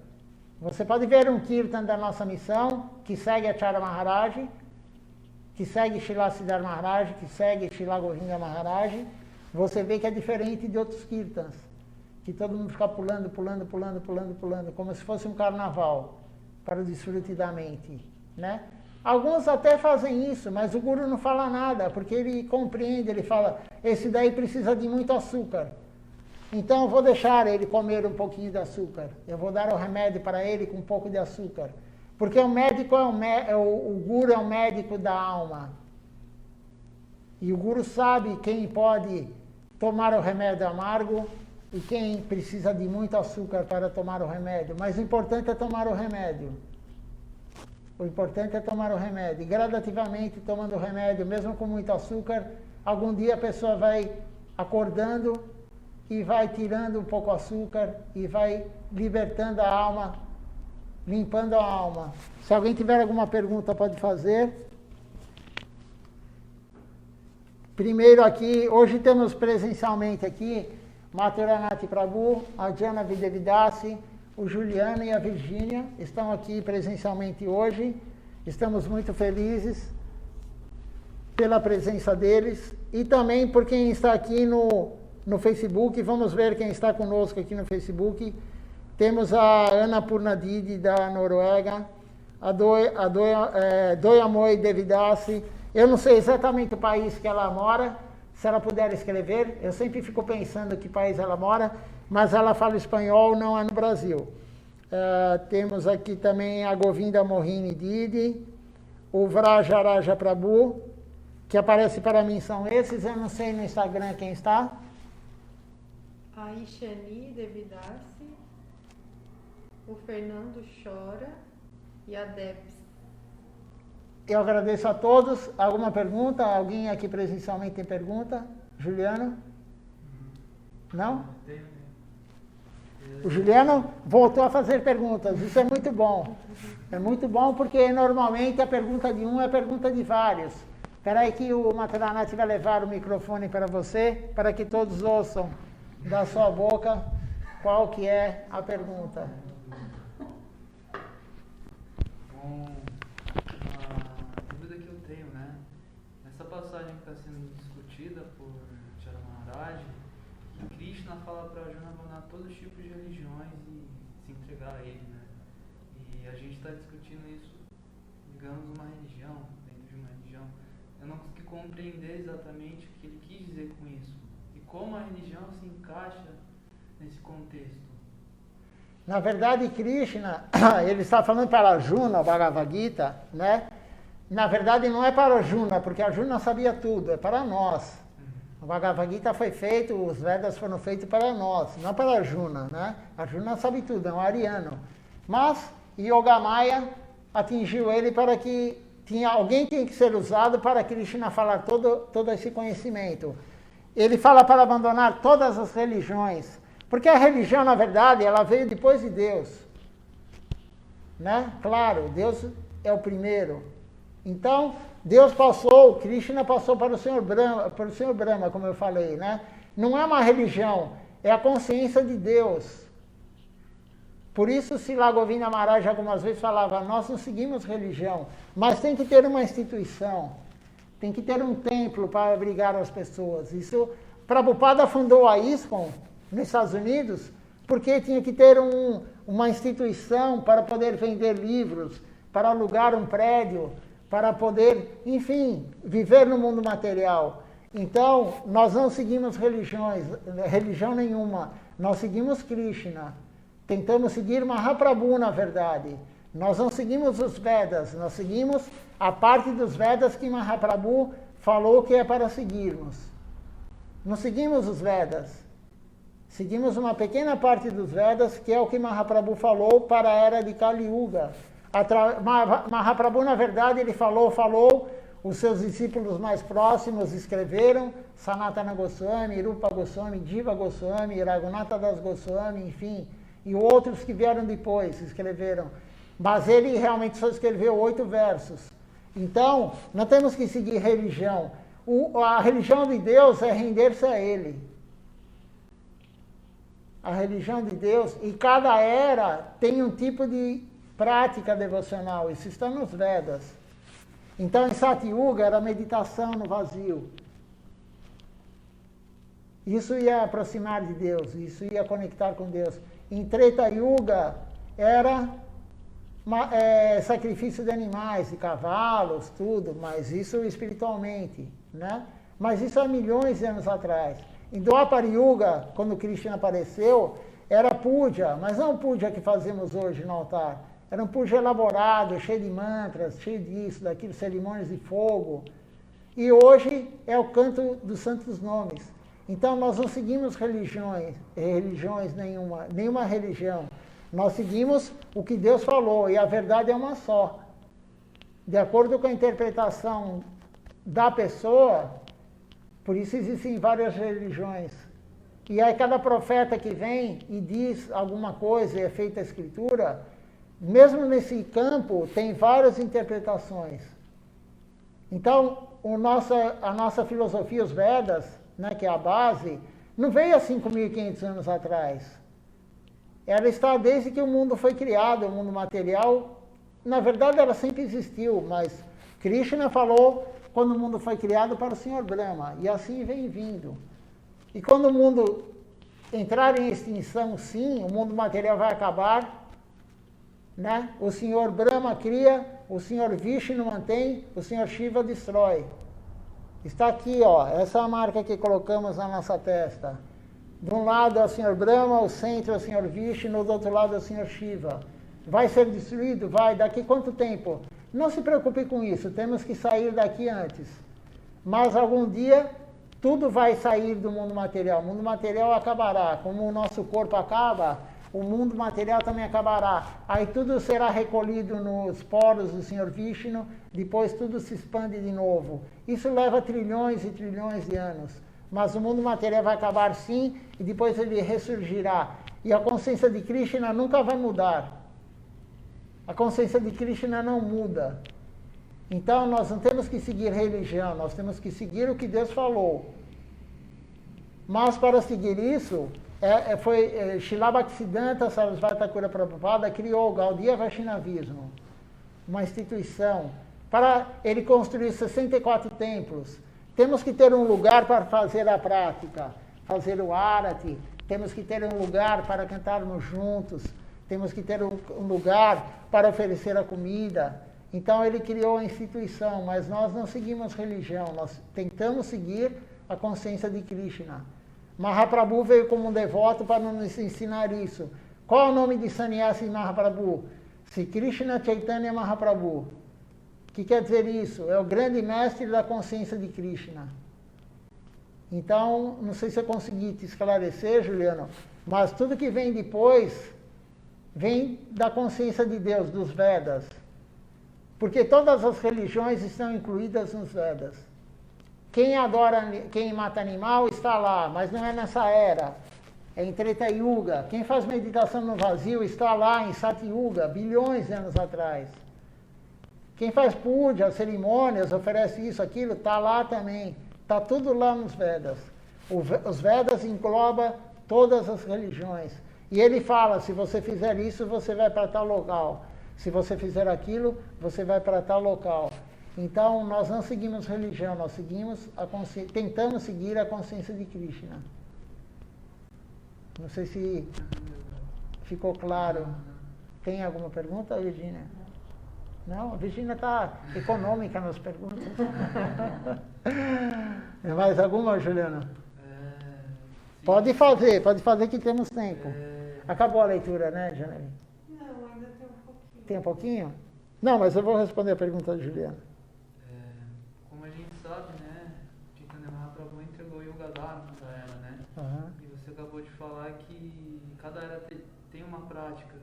Você pode ver um Kirtan da nossa missão, que segue Acharya Maharaj, que segue Srila Siddhar Maharaj, que segue Srila Govinda Maharaj. Você vê que é diferente de outros Kirtans, que todo mundo fica pulando, como se fosse um carnaval, para o desfrute da mente, né? Alguns até fazem isso, mas o Guru não fala nada, porque ele compreende, ele fala, esse daí precisa de muito açúcar. Então eu vou deixar ele comer um pouquinho de açúcar. Eu vou dar o remédio para ele com um pouco de açúcar. Porque o médico o Guru é o médico da alma. E o Guru sabe quem pode tomar o remédio amargo e quem precisa de muito açúcar para tomar o remédio. Mas o importante é tomar o remédio. O importante é tomar o remédio. E gradativamente, tomando o remédio, mesmo com muito açúcar, algum dia a pessoa vai acordando e vai tirando um pouco açúcar e vai libertando a alma, limpando a alma. Se alguém tiver alguma pergunta, pode fazer. Primeiro aqui, hoje temos presencialmente aqui Mathuranath Prabhu, a Jana Videvidasi, o Juliano e a Virgínia estão aqui presencialmente hoje. Estamos muito felizes pela presença deles e também por quem está aqui no Facebook. Vamos ver quem está conosco aqui no Facebook. Temos a Ana Purnadidi, da Noruega, a Doyamoi Devidasi. Eu não sei exatamente o país que ela mora, se ela puder escrever. Eu sempre fico pensando que país ela mora, mas ela fala espanhol, não é no Brasil. Temos aqui também a Govinda Mohini Didi, o Vrajaraja Prabhu, que aparece para mim são esses. Eu não sei no Instagram quem está. A Ishani Devidasi, o Fernando Chora e a Debs. Eu agradeço a todos. Alguma pergunta? Alguém aqui presencialmente tem pergunta? Juliano? Não? O Juliano voltou a fazer perguntas. Isso é muito bom. É muito bom porque normalmente a pergunta de um é a pergunta de vários. Espera aí que o Mathuranath vai levar o microfone para você, para que todos ouçam da sua boca qual que é a pergunta. Bom, a dúvida que eu tenho, né? Nessa passagem que está sendo discutida por Acharya Maharaj, que Krishna fala para Arjuna abandonar todos os tipos de religiões e se entregar a ele, né? E a gente está discutindo isso, digamos, uma religião, dentro de uma religião. Eu não consegui compreender exatamente o que ele quis dizer com isso. E como a religião se encaixa nesse contexto. Na verdade, Krishna, ele está falando para Arjuna, o Bhagavad Gita, né? Na verdade, não é para Arjuna, porque Arjuna sabia tudo, é para nós. O Bhagavad Gita foi feito, os Vedas foram feitos para nós, não para Arjuna, né? Arjuna sabe tudo, é um ariano. Mas Yogamaya atingiu ele para que alguém tinha que ser usado para Krishna falar todo esse conhecimento. Ele fala para abandonar todas as religiões, porque a religião, na verdade, ela veio depois de Deus, né? Claro, Deus é o primeiro. Então, Deus passou, Krishna passou para o Senhor Brahma, como eu falei, né? Não é uma religião, é a consciência de Deus. Por isso, Srila Govinda Maharaj algumas vezes falava, nós não seguimos religião, mas tem que ter uma instituição, tem que ter um templo para abrigar as pessoas. Isso, Prabhupada fundou a ISKCON nos Estados Unidos, porque tinha que ter uma instituição para poder vender livros, para alugar um prédio, para poder, enfim, viver no mundo material. Então, nós não seguimos religião nenhuma, nós seguimos Krishna. Tentamos seguir Mahaprabhu, na verdade. Nós não seguimos os Vedas, nós seguimos a parte dos Vedas que Mahaprabhu falou que é para seguirmos. Não seguimos os Vedas. Seguimos uma pequena parte dos Vedas, que é o que Mahaprabhu falou para a era de Kali Yuga. Mahaprabhu, na verdade, ele falou, os seus discípulos mais próximos escreveram, Sanatana Goswami, Rupa Goswami, Jiva Goswami, Raghunatha Das Goswami, enfim, e outros que vieram depois escreveram. Mas ele realmente só escreveu 8 versos. Então, não temos que seguir religião. A religião de Deus é render-se a Ele. A religião de Deus, e cada era tem um tipo de prática devocional, isso está nos Vedas. Então, em Satyuga era meditação no vazio. Isso ia aproximar de Deus, isso ia conectar com Deus. Em Treta Yuga era sacrifício de animais, de cavalos, tudo, mas isso espiritualmente, né? Mas isso há milhões de anos atrás. Em Dwapara Yuga, quando Krishna apareceu, era puja, mas não puja que fazemos hoje no altar. Era um puja elaborado, cheio de mantras, cheio disso, daquilo, cerimônias de fogo. E hoje é o canto dos santos nomes. Então, nós não seguimos religiões nenhuma religião. Nós seguimos o que Deus falou, e a verdade é uma só. De acordo com a interpretação da pessoa, por isso existem várias religiões. E aí cada profeta que vem e diz alguma coisa e é feita a escritura, mesmo nesse campo tem várias interpretações. Então, a nossa filosofia, os Vedas, né, que é a base, não veio há 5.500 anos atrás. Ela está desde que o mundo foi criado, o mundo material. Na verdade, ela sempre existiu, mas Krishna falou quando o mundo foi criado para o Senhor Brahma, e assim vem vindo. E quando o mundo entrar em extinção, sim, o mundo material vai acabar, né? O Senhor Brahma cria, o Senhor Vishnu mantém, o Senhor Shiva destrói. Está aqui, ó, essa é a marca que colocamos na nossa testa. De um lado é o Senhor Brahma, o centro é o Senhor Vishnu, do outro lado é o Senhor Shiva. Vai ser destruído? Vai. Daqui quanto tempo? Não se preocupe com isso, temos que sair daqui antes. Mas algum dia, tudo vai sair do mundo material. O mundo material acabará. Como o nosso corpo acaba, o mundo material também acabará. Aí tudo será recolhido nos poros do Senhor Vishnu, depois tudo se expande de novo. Isso leva trilhões e trilhões de anos. Mas o mundo material vai acabar sim, e depois ele ressurgirá. E a consciência de Krishna nunca vai mudar. A consciência de Krishna não muda. Então nós não temos que seguir religião, nós temos que seguir o que Deus falou. Mas para seguir isso, Srila Bhaktisiddhanta Sarasvati Thakura Prabhupada criou o Gaudiya Vaishnavismo, uma instituição, para ele construir 64 templos. Temos que ter um lugar para fazer a prática, fazer o Arati, temos que ter um lugar para cantarmos juntos, temos que ter um lugar para oferecer a comida. Então ele criou a instituição, mas nós não seguimos religião, nós tentamos seguir a consciência de Krishna. Mahaprabhu veio como um devoto para nos ensinar isso. Qual é o nome de Sannyasi Mahaprabhu? Sri Krishna Chaitanya Mahaprabhu. O que quer dizer isso? É o grande mestre da consciência de Krishna. Então, não sei se eu consegui te esclarecer, Juliano, mas tudo que vem depois vem da consciência de Deus, dos Vedas. Porque todas as religiões estão incluídas nos Vedas. Quem adora, quem mata animal está lá, mas não é nessa era. É em Treta Yuga. Quem faz meditação no vazio está lá em Satyuga, bilhões de anos atrás. Quem faz puja, cerimônias, oferece isso, aquilo, está lá também. Está tudo lá nos Vedas. Os Vedas englobam todas as religiões. E ele fala, se você fizer isso, você vai para tal local. Se você fizer aquilo, você vai para tal local. Então, nós não seguimos religião, nós seguimos tentamos seguir a consciência de Krishna. Não sei se ficou claro. Tem alguma pergunta, Virginia? Não, a Virginia está econômica nas perguntas. Mais alguma, Juliana? Pode fazer que temos tempo. Acabou a leitura, né, Janelle? Não, ainda tem um pouquinho. Tem um pouquinho? Não, mas eu vou responder a pergunta da Juliana. Como a gente sabe, né, Chaitanya Mahaprabhu entregou o Yoga Dharma para ela, né? Uhum. E você acabou de falar que cada era tem uma prática.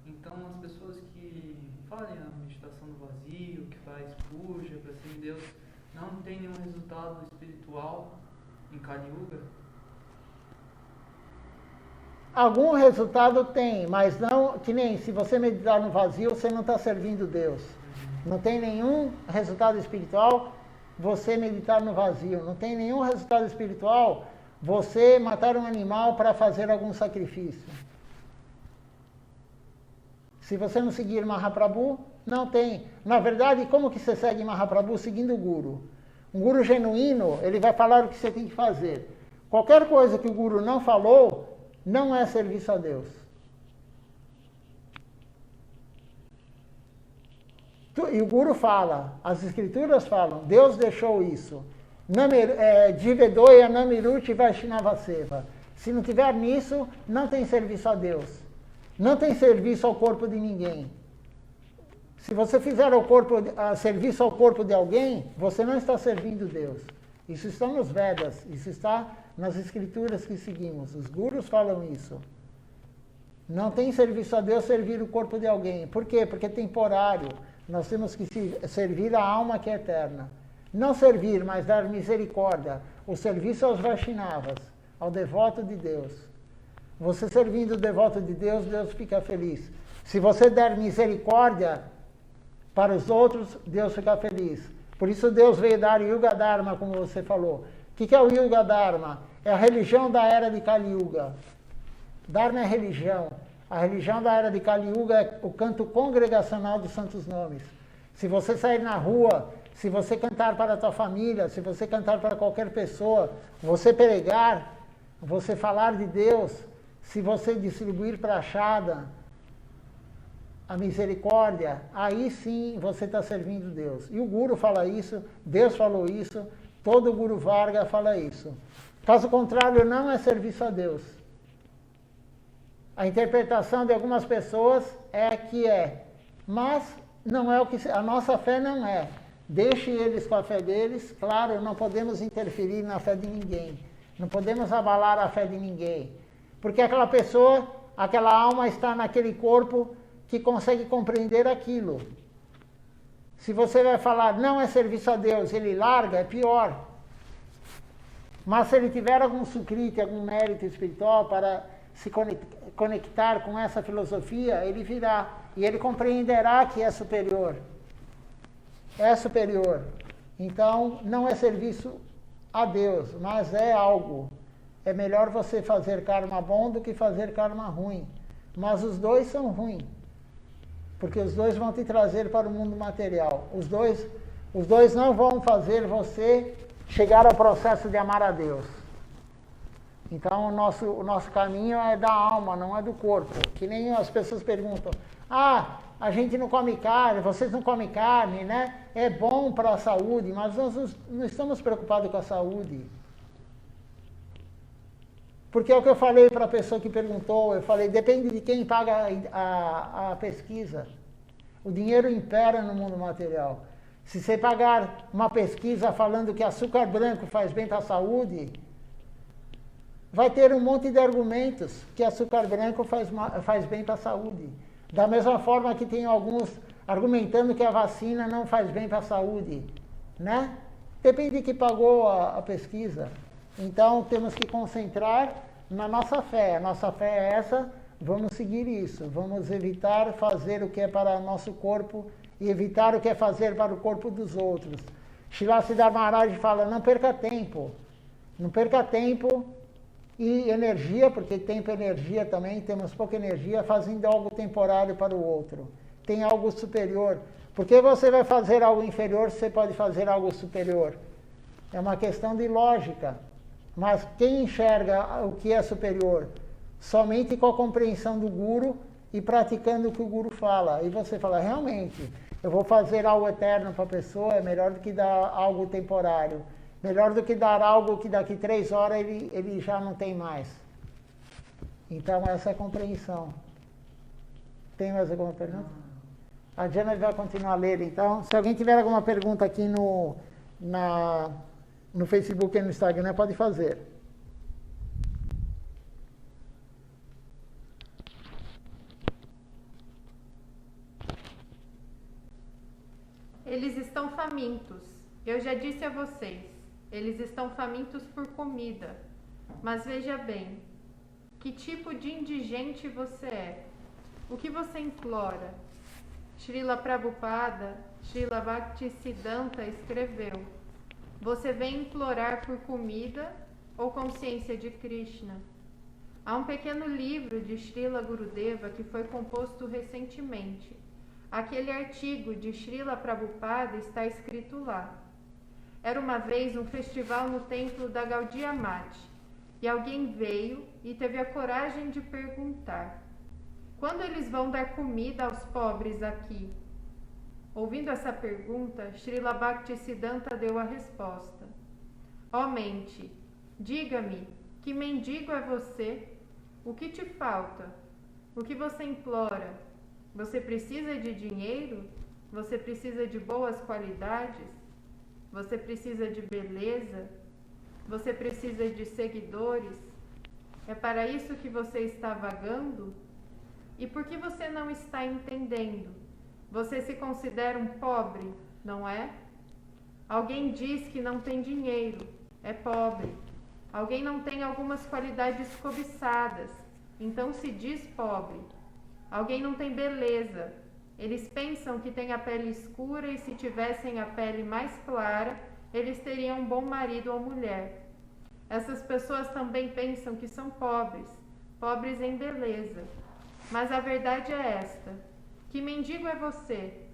Então, as pessoas que fazem a meditação no vazio, que faz puja para ser Deus, não tem nenhum resultado espiritual em Kali Yuga? Algum resultado tem, mas não, que nem se você meditar no vazio, você não está servindo Deus. Não tem nenhum resultado espiritual você meditar no vazio. Não tem nenhum resultado espiritual você matar um animal para fazer algum sacrifício. Se você não seguir Mahaprabhu, não tem. Na verdade, como que você segue Mahaprabhu? Seguindo o Guru. Um Guru genuíno, ele vai falar o que você tem que fazer. Qualquer coisa que o Guru não falou, não é serviço a Deus. E o Guru fala, as escrituras falam, Deus deixou isso. Divedoya Namiruti Vaishnava Seva. Se não tiver nisso, não tem serviço a Deus. Não tem serviço ao corpo de ninguém. Se você fizer serviço ao corpo de alguém, você não está servindo Deus. Isso está nos Vedas, isso está nas escrituras que seguimos. Os gurus falam isso. Não tem serviço a Deus servir o corpo de alguém. Por quê? Porque é temporário. Nós temos que servir a alma que é eterna. Não servir, mas dar misericórdia. O serviço aos Vaishnavas, ao devoto de Deus. Você servindo o devoto de Deus, Deus fica feliz. Se você der misericórdia para os outros, Deus fica feliz. Por isso Deus veio dar Yuga Dharma, como você falou. O que é o Yuga Dharma? É a religião da era de Kali Yuga. Dharma é religião. A religião da era de Kali Yuga é o canto congregacional dos santos nomes. Se você sair na rua, se você cantar para a tua família, se você cantar para qualquer pessoa, você pregar, você falar de Deus, se você distribuir prachada, a misericórdia, aí sim você está servindo Deus. E o Guru fala isso, Deus falou isso, todo Guru Varga fala isso. Caso contrário, não é serviço a Deus. A interpretação de algumas pessoas é que é, mas não é o que a nossa fé não é. Deixe eles com a fé deles, claro, não podemos interferir na fé de ninguém, não podemos abalar a fé de ninguém, porque aquela pessoa, aquela alma está naquele corpo que consegue compreender aquilo. Se você vai falar, não é serviço a Deus, ele larga, é pior. Mas se ele tiver algum sukriti, algum mérito espiritual para se conectar com essa filosofia, ele virá. E ele compreenderá que é superior. É superior. Então, não é serviço a Deus, mas é algo. É melhor você fazer karma bom do que fazer karma ruim. Mas os dois são ruins. Porque os dois vão te trazer para o mundo material. Os dois não vão fazer você chegar ao processo de amar a Deus. Então, o nosso caminho é da alma, não é do corpo. Que nem as pessoas perguntam, a gente não come carne, vocês não comem carne, né? É bom para a saúde, mas nós não estamos preocupados com a saúde. Porque é o que eu falei para a pessoa que perguntou, eu falei, depende de quem paga a pesquisa. O dinheiro impera no mundo material. Se você pagar uma pesquisa falando que açúcar branco faz bem para a saúde, vai ter um monte de argumentos que açúcar branco faz bem para a saúde. Da mesma forma que tem alguns argumentando que a vacina não faz bem para a saúde, né? Depende de quem pagou a pesquisa. Então, temos que concentrar na nossa fé. A nossa fé é essa, vamos seguir isso. Vamos evitar fazer o que é para o nosso corpo e evitar o que é fazer para o corpo dos outros. Srila Siddhar Maharaj fala, não perca tempo. Não perca tempo E energia, porque tempo é energia também, temos pouca energia, fazendo algo temporário para o outro. Tem algo superior. Porque você vai fazer algo inferior, você pode fazer algo superior. É uma questão de lógica. Mas quem enxerga o que é superior? Somente com a compreensão do guru e praticando o que o guru fala. E você fala, realmente, eu vou fazer algo eterno para a pessoa, é melhor do que dar algo temporário. Melhor do que dar algo que daqui 3 horas ele já não tem mais. Então, essa é a compreensão. Tem mais alguma pergunta? A Diana vai continuar a ler, então. Se alguém tiver alguma pergunta aqui no Facebook e no Instagram, pode fazer. Eles estão famintos. Eu já disse a vocês, eles estão famintos por comida. Mas veja bem, que tipo de indigente você é? O que você implora? Srila Prabhupada, Srila Bhaktisiddhanta escreveu: você vem implorar por comida ou consciência de Krishna? Há um pequeno livro de Srila Gurudeva que foi composto recentemente. Aquele artigo de Srila Prabhupada está escrito lá. Era uma vez um festival no templo da Gaudiya Mate, e alguém veio e teve a coragem de perguntar: quando eles vão dar comida aos pobres aqui? Ouvindo essa pergunta, Srila Bhaktisiddhanta deu a resposta: ó mente, diga-me, que mendigo é você? O que te falta? O que você implora? Você precisa de dinheiro? Você precisa de boas qualidades? Você precisa de beleza? Você precisa de seguidores? É para isso que você está vagando? E por que você não está entendendo? Você se considera um pobre, não é? Alguém diz que não tem dinheiro, é pobre. Alguém não tem algumas qualidades cobiçadas, então se diz pobre. Alguém não tem beleza. Eles pensam que tem a pele escura e se tivessem a pele mais clara, eles teriam um bom marido ou mulher. Essas pessoas também pensam que são pobres, pobres em beleza. Mas a verdade é esta: que mendigo é você?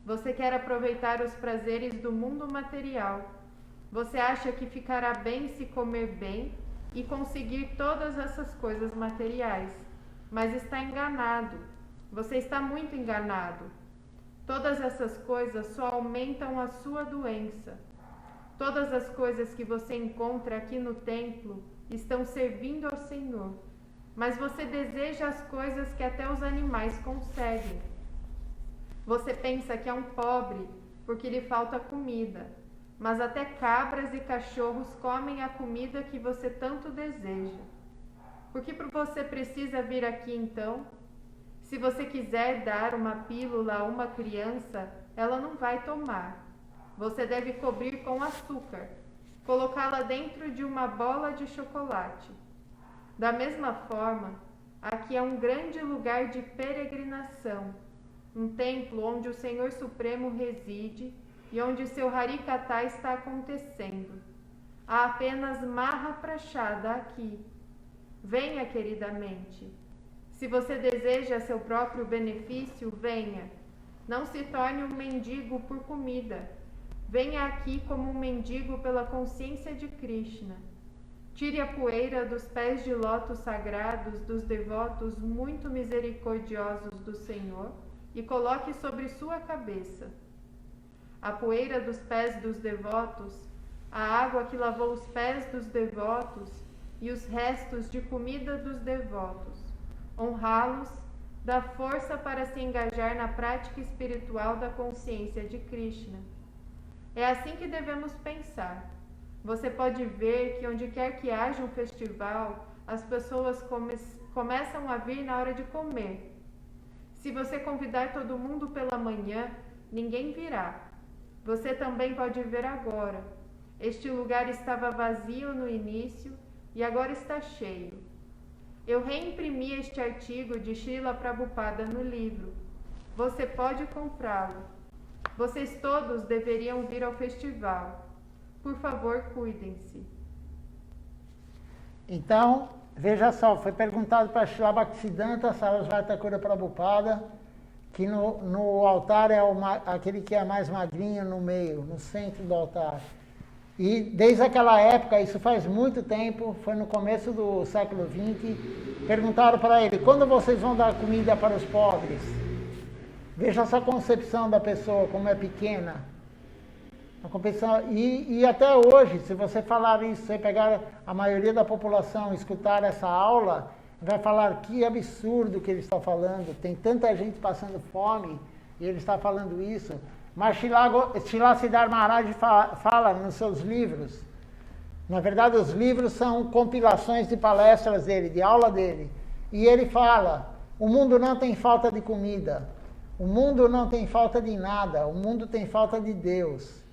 Você quer aproveitar os prazeres do mundo material. Você acha que ficará bem se comer bem e conseguir todas essas coisas materiais. Mas está enganado. Você está muito enganado. Todas essas coisas só aumentam a sua doença. Todas as coisas que você encontra aqui no templo estão servindo ao Senhor. Mas você deseja as coisas que até os animais conseguem. Você pensa que é um pobre porque lhe falta comida. Mas até cabras e cachorros comem a comida que você tanto deseja. Por que você precisa vir aqui então? Se você quiser dar uma pílula a uma criança, ela não vai tomar. Você deve cobrir com açúcar, colocá-la dentro de uma bola de chocolate. Da mesma forma, aqui é um grande lugar de peregrinação, um templo onde o Senhor Supremo reside e onde seu Harikatha está acontecendo. Há apenas Mahaprasada aqui. Venha, queridamente. Se você deseja seu próprio benefício, venha. Não se torne um mendigo por comida. Venha aqui como um mendigo pela consciência de Krishna. Tire a poeira dos pés de lótus sagrados dos devotos muito misericordiosos do Senhor e coloque sobre sua cabeça. A poeira dos pés dos devotos, a água que lavou os pés dos devotos e os restos de comida dos devotos. Honrá-los dá força para se engajar na prática espiritual da consciência de Krishna. É assim que devemos pensar. Você pode ver que onde quer que haja um festival, as pessoas começam a vir na hora de comer. Se você convidar todo mundo pela manhã, ninguém virá. Você também pode ver agora. Este lugar estava vazio no início e agora está cheio. Eu reimprimi este artigo de Srila Prabhupada no livro. Você pode comprá-lo. Vocês todos deveriam vir ao festival. Por favor, cuidem-se. Então, veja só, foi perguntado para Srila Bhaktisiddhanta Sarasvati Thakur Prabhupada que no altar é aquele que é mais magrinho no meio, no centro do altar. E desde aquela época, isso faz muito tempo, foi no começo do século XX, perguntaram para ele, quando vocês vão dar comida para os pobres? Veja essa concepção da pessoa, como é pequena. E até hoje, se você falar isso, você pegar a maioria da população, escutar essa aula, vai falar que absurdo que ele está falando, tem tanta gente passando fome e ele está falando isso. Mas Srila Siddhar Maharaj fala nos seus livros, na verdade os livros são compilações de palestras dele, de aula dele, e ele fala, o mundo não tem falta de comida, o mundo não tem falta de nada, o mundo tem falta de Deus.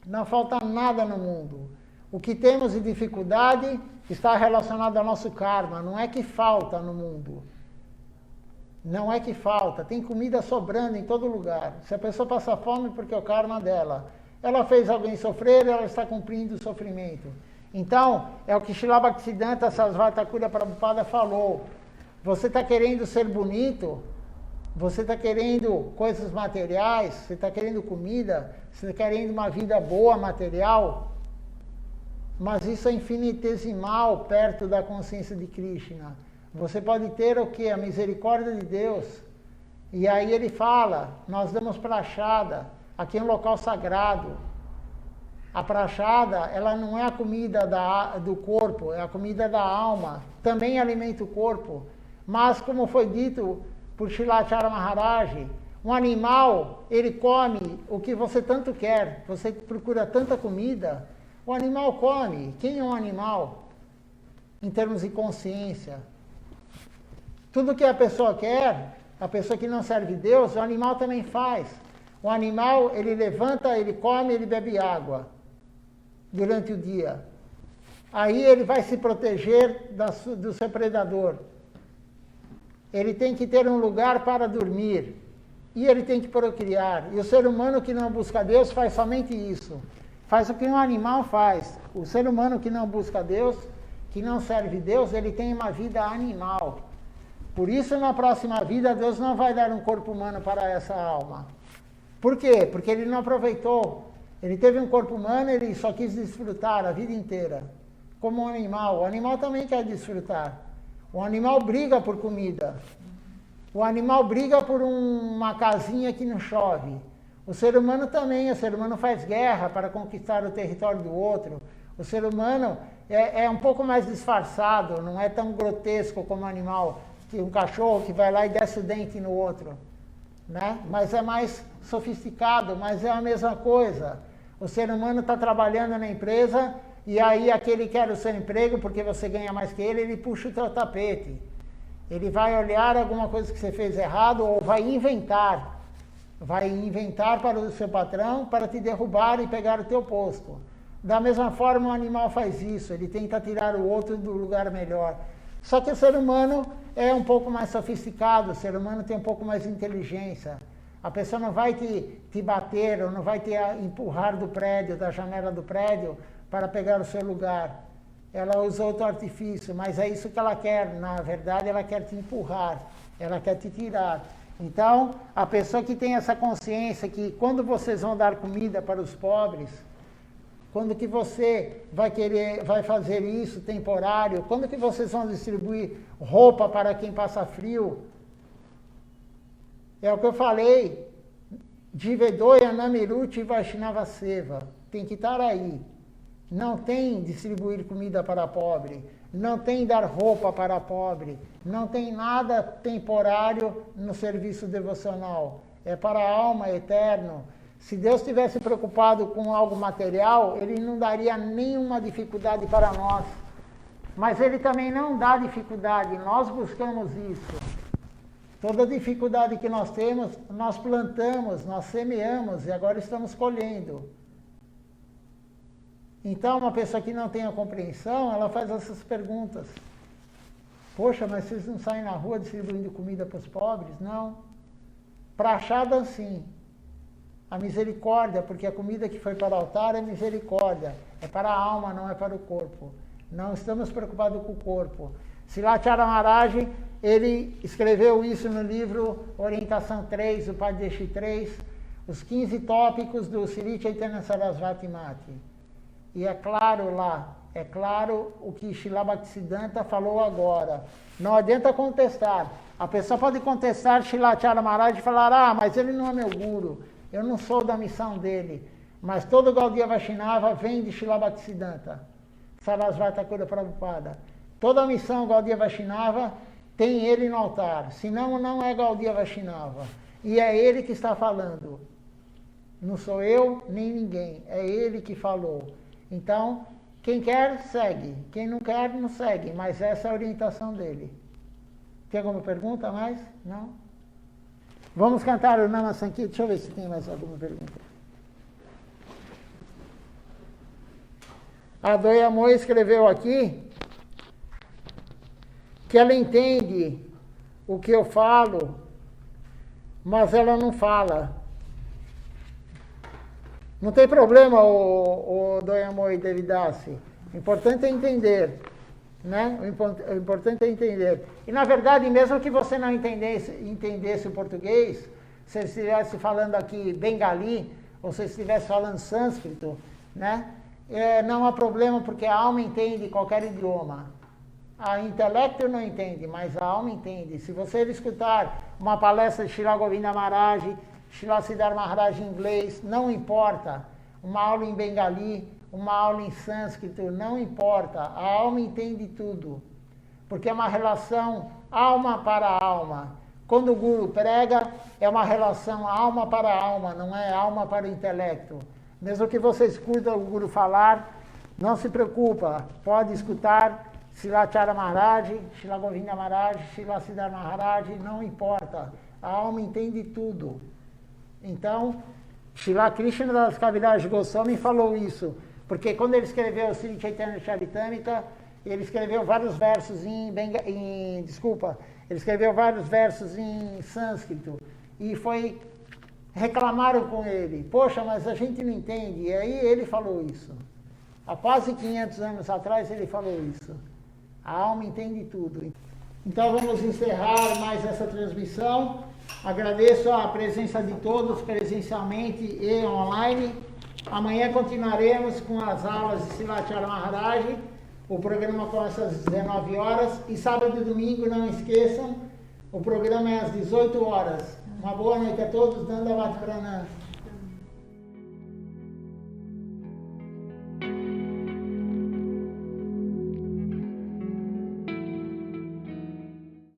Não falta nada no mundo. O que temos de dificuldade está relacionado ao nosso karma. Não é que falta no mundo. Não é que falta. Tem comida sobrando em todo lugar. Se a pessoa passa fome, porque é o karma dela. Ela fez alguém sofrer, ela está cumprindo o sofrimento. Então, é o que Srila Bhaktisiddhanta Sarasvati Thakur Prabhupada falou. Você está querendo ser bonito? Você está querendo coisas materiais? Você está querendo comida? Você está querendo uma vida boa, material? Mas isso é infinitesimal perto da consciência de Krishna. Você pode ter o quê? A misericórdia de Deus. E aí ele fala, nós damos prachada, aqui é um local sagrado. A prachada, ela não é a comida do corpo, é a comida da alma. Também alimenta o corpo. Mas, como foi dito por Srilacharya Maharaj, um animal, ele come o que você tanto quer. Você procura tanta comida, o animal come. Quem é um animal? Em termos de consciência. Tudo que a pessoa quer, a pessoa que não serve Deus, o animal também faz. O animal, ele levanta, ele come, ele bebe água durante o dia. Aí ele vai se proteger do seu predador. Ele tem que ter um lugar para dormir. E ele tem que procriar. E o ser humano que não busca Deus faz somente isso. Faz o que um animal faz. O ser humano que não busca Deus, que não serve Deus, ele tem uma vida animal. Por isso, na próxima vida, Deus não vai dar um corpo humano para essa alma. Por quê? Porque ele não aproveitou. Ele teve um corpo humano, ele só quis desfrutar a vida inteira. Como um animal. O animal também quer desfrutar. O animal briga por comida. O animal briga por uma casinha que não chove. O ser humano também. O ser humano faz guerra para conquistar o território do outro. O ser humano é um pouco mais disfarçado, não é tão grotesco como um animal, que um cachorro que vai lá e desce o dente no outro. Né? Mas é mais sofisticado, mas é a mesma coisa. O ser humano está trabalhando na empresa e aí aquele quer o seu emprego porque você ganha mais que ele puxa o teu tapete. Ele vai olhar alguma coisa que você fez errado ou vai inventar. Vai inventar para o seu patrão para te derrubar e pegar o teu posto. Da mesma forma, o animal faz isso. Ele tenta tirar o outro do lugar melhor. Só que o ser humano é um pouco mais sofisticado. O ser humano tem um pouco mais de inteligência. A pessoa não vai te bater ou não vai te empurrar do prédio, da janela do prédio, para pegar o seu lugar. Ela usa outro artifício, mas é isso que ela quer. Na verdade, ela quer te empurrar, ela quer te tirar. Então, a pessoa que tem essa consciência que quando vocês vão dar comida para os pobres, quando que você vai fazer isso temporário, quando que vocês vão distribuir roupa para quem passa frio, é o que eu falei, Jivedoya Namiruti Vaishnava Seva, tem que estar aí. Não tem distribuir comida para pobre, não tem dar roupa para pobre, não tem nada temporário no serviço devocional. É para a alma, é eterno. Se Deus estivesse preocupado com algo material, Ele não daria nenhuma dificuldade para nós. Mas Ele também não dá dificuldade, nós buscamos isso. Toda dificuldade que nós temos, nós plantamos, nós semeamos e agora estamos colhendo. Então, uma pessoa que não tem a compreensão, ela faz essas perguntas. Poxa, mas vocês não saem na rua distribuindo comida para os pobres? Não. Prachada, sim. A misericórdia, porque a comida que foi para o altar é misericórdia. É para a alma, não é para o corpo. Não estamos preocupados com o corpo. Srilacharya Maharaj, ele escreveu isso no livro Orientação 3, o Padeshi 3, os 15 tópicos do Sri Chaitanya Sarasvati Mati. E é claro lá, é claro o que Srila Bhaktisiddhanta falou agora. Não adianta contestar. A pessoa pode contestar Srilacharya Maharaj e falar, mas ele não é meu guru, eu não sou da missão dele. Mas todo Gaudiya Vaishnava vem de Srila Bhaktisiddhanta, Sarasvati Thakur Prabhupada. Toda a missão Gaudiya Vaishnava tem ele no altar, senão não é Gaudiya Vaishnava. E é ele que está falando. Não sou eu nem ninguém, é ele que falou. Então, quem quer, segue. Quem não quer, não segue. Mas essa é a orientação dele. Tem alguma pergunta mais? Não? Vamos cantar o Nama Sankirtan. Deixa eu ver se tem mais alguma pergunta. A Doyamô escreveu aqui que ela entende o que eu falo, mas ela não fala. Não tem problema, o Doyamô e Devidasi. O importante é entender. Né? O importante é entender. E, na verdade, mesmo que você não entendesse o português, se você estivesse falando aqui bengali, ou se estivesse falando sânscrito, né? Não há problema, porque a alma entende qualquer idioma. A intelecto não entende, mas a alma entende. Se você escutar uma palestra de Srila Govinda Maharaj, Srila Siddhar Maharaj em inglês, não importa. Uma aula em bengali, uma aula em sânscrito, não importa. A alma entende tudo. Porque é uma relação alma para alma. Quando o Guru prega, é uma relação alma para alma, não é alma para o intelecto. Mesmo que você escute o Guru falar, não se preocupa. Pode escutar Srilacharya Maharaj, Srila Govinda Maharaj, Srila Siddhar Maharaj, não importa. A alma entende tudo. Então, Srila Krishna Das Kaviraj Goswami falou isso. Porque quando ele escreveu o Sri Chaitanya Charitamrita, ele escreveu vários versos ele escreveu vários versos em sânscrito. E reclamaram com ele. Poxa, mas a gente não entende. E aí ele falou isso. Há quase 500 anos atrás ele falou isso. A alma entende tudo. Então vamos encerrar mais essa transmissão. Agradeço a presença de todos, presencialmente e online. Amanhã continuaremos com as aulas de Srilacharya Maharaj. O programa começa às 19 horas. E sábado e domingo, não esqueçam, o programa é às 18 horas. Uma boa noite a todos, Dandavat Pranam.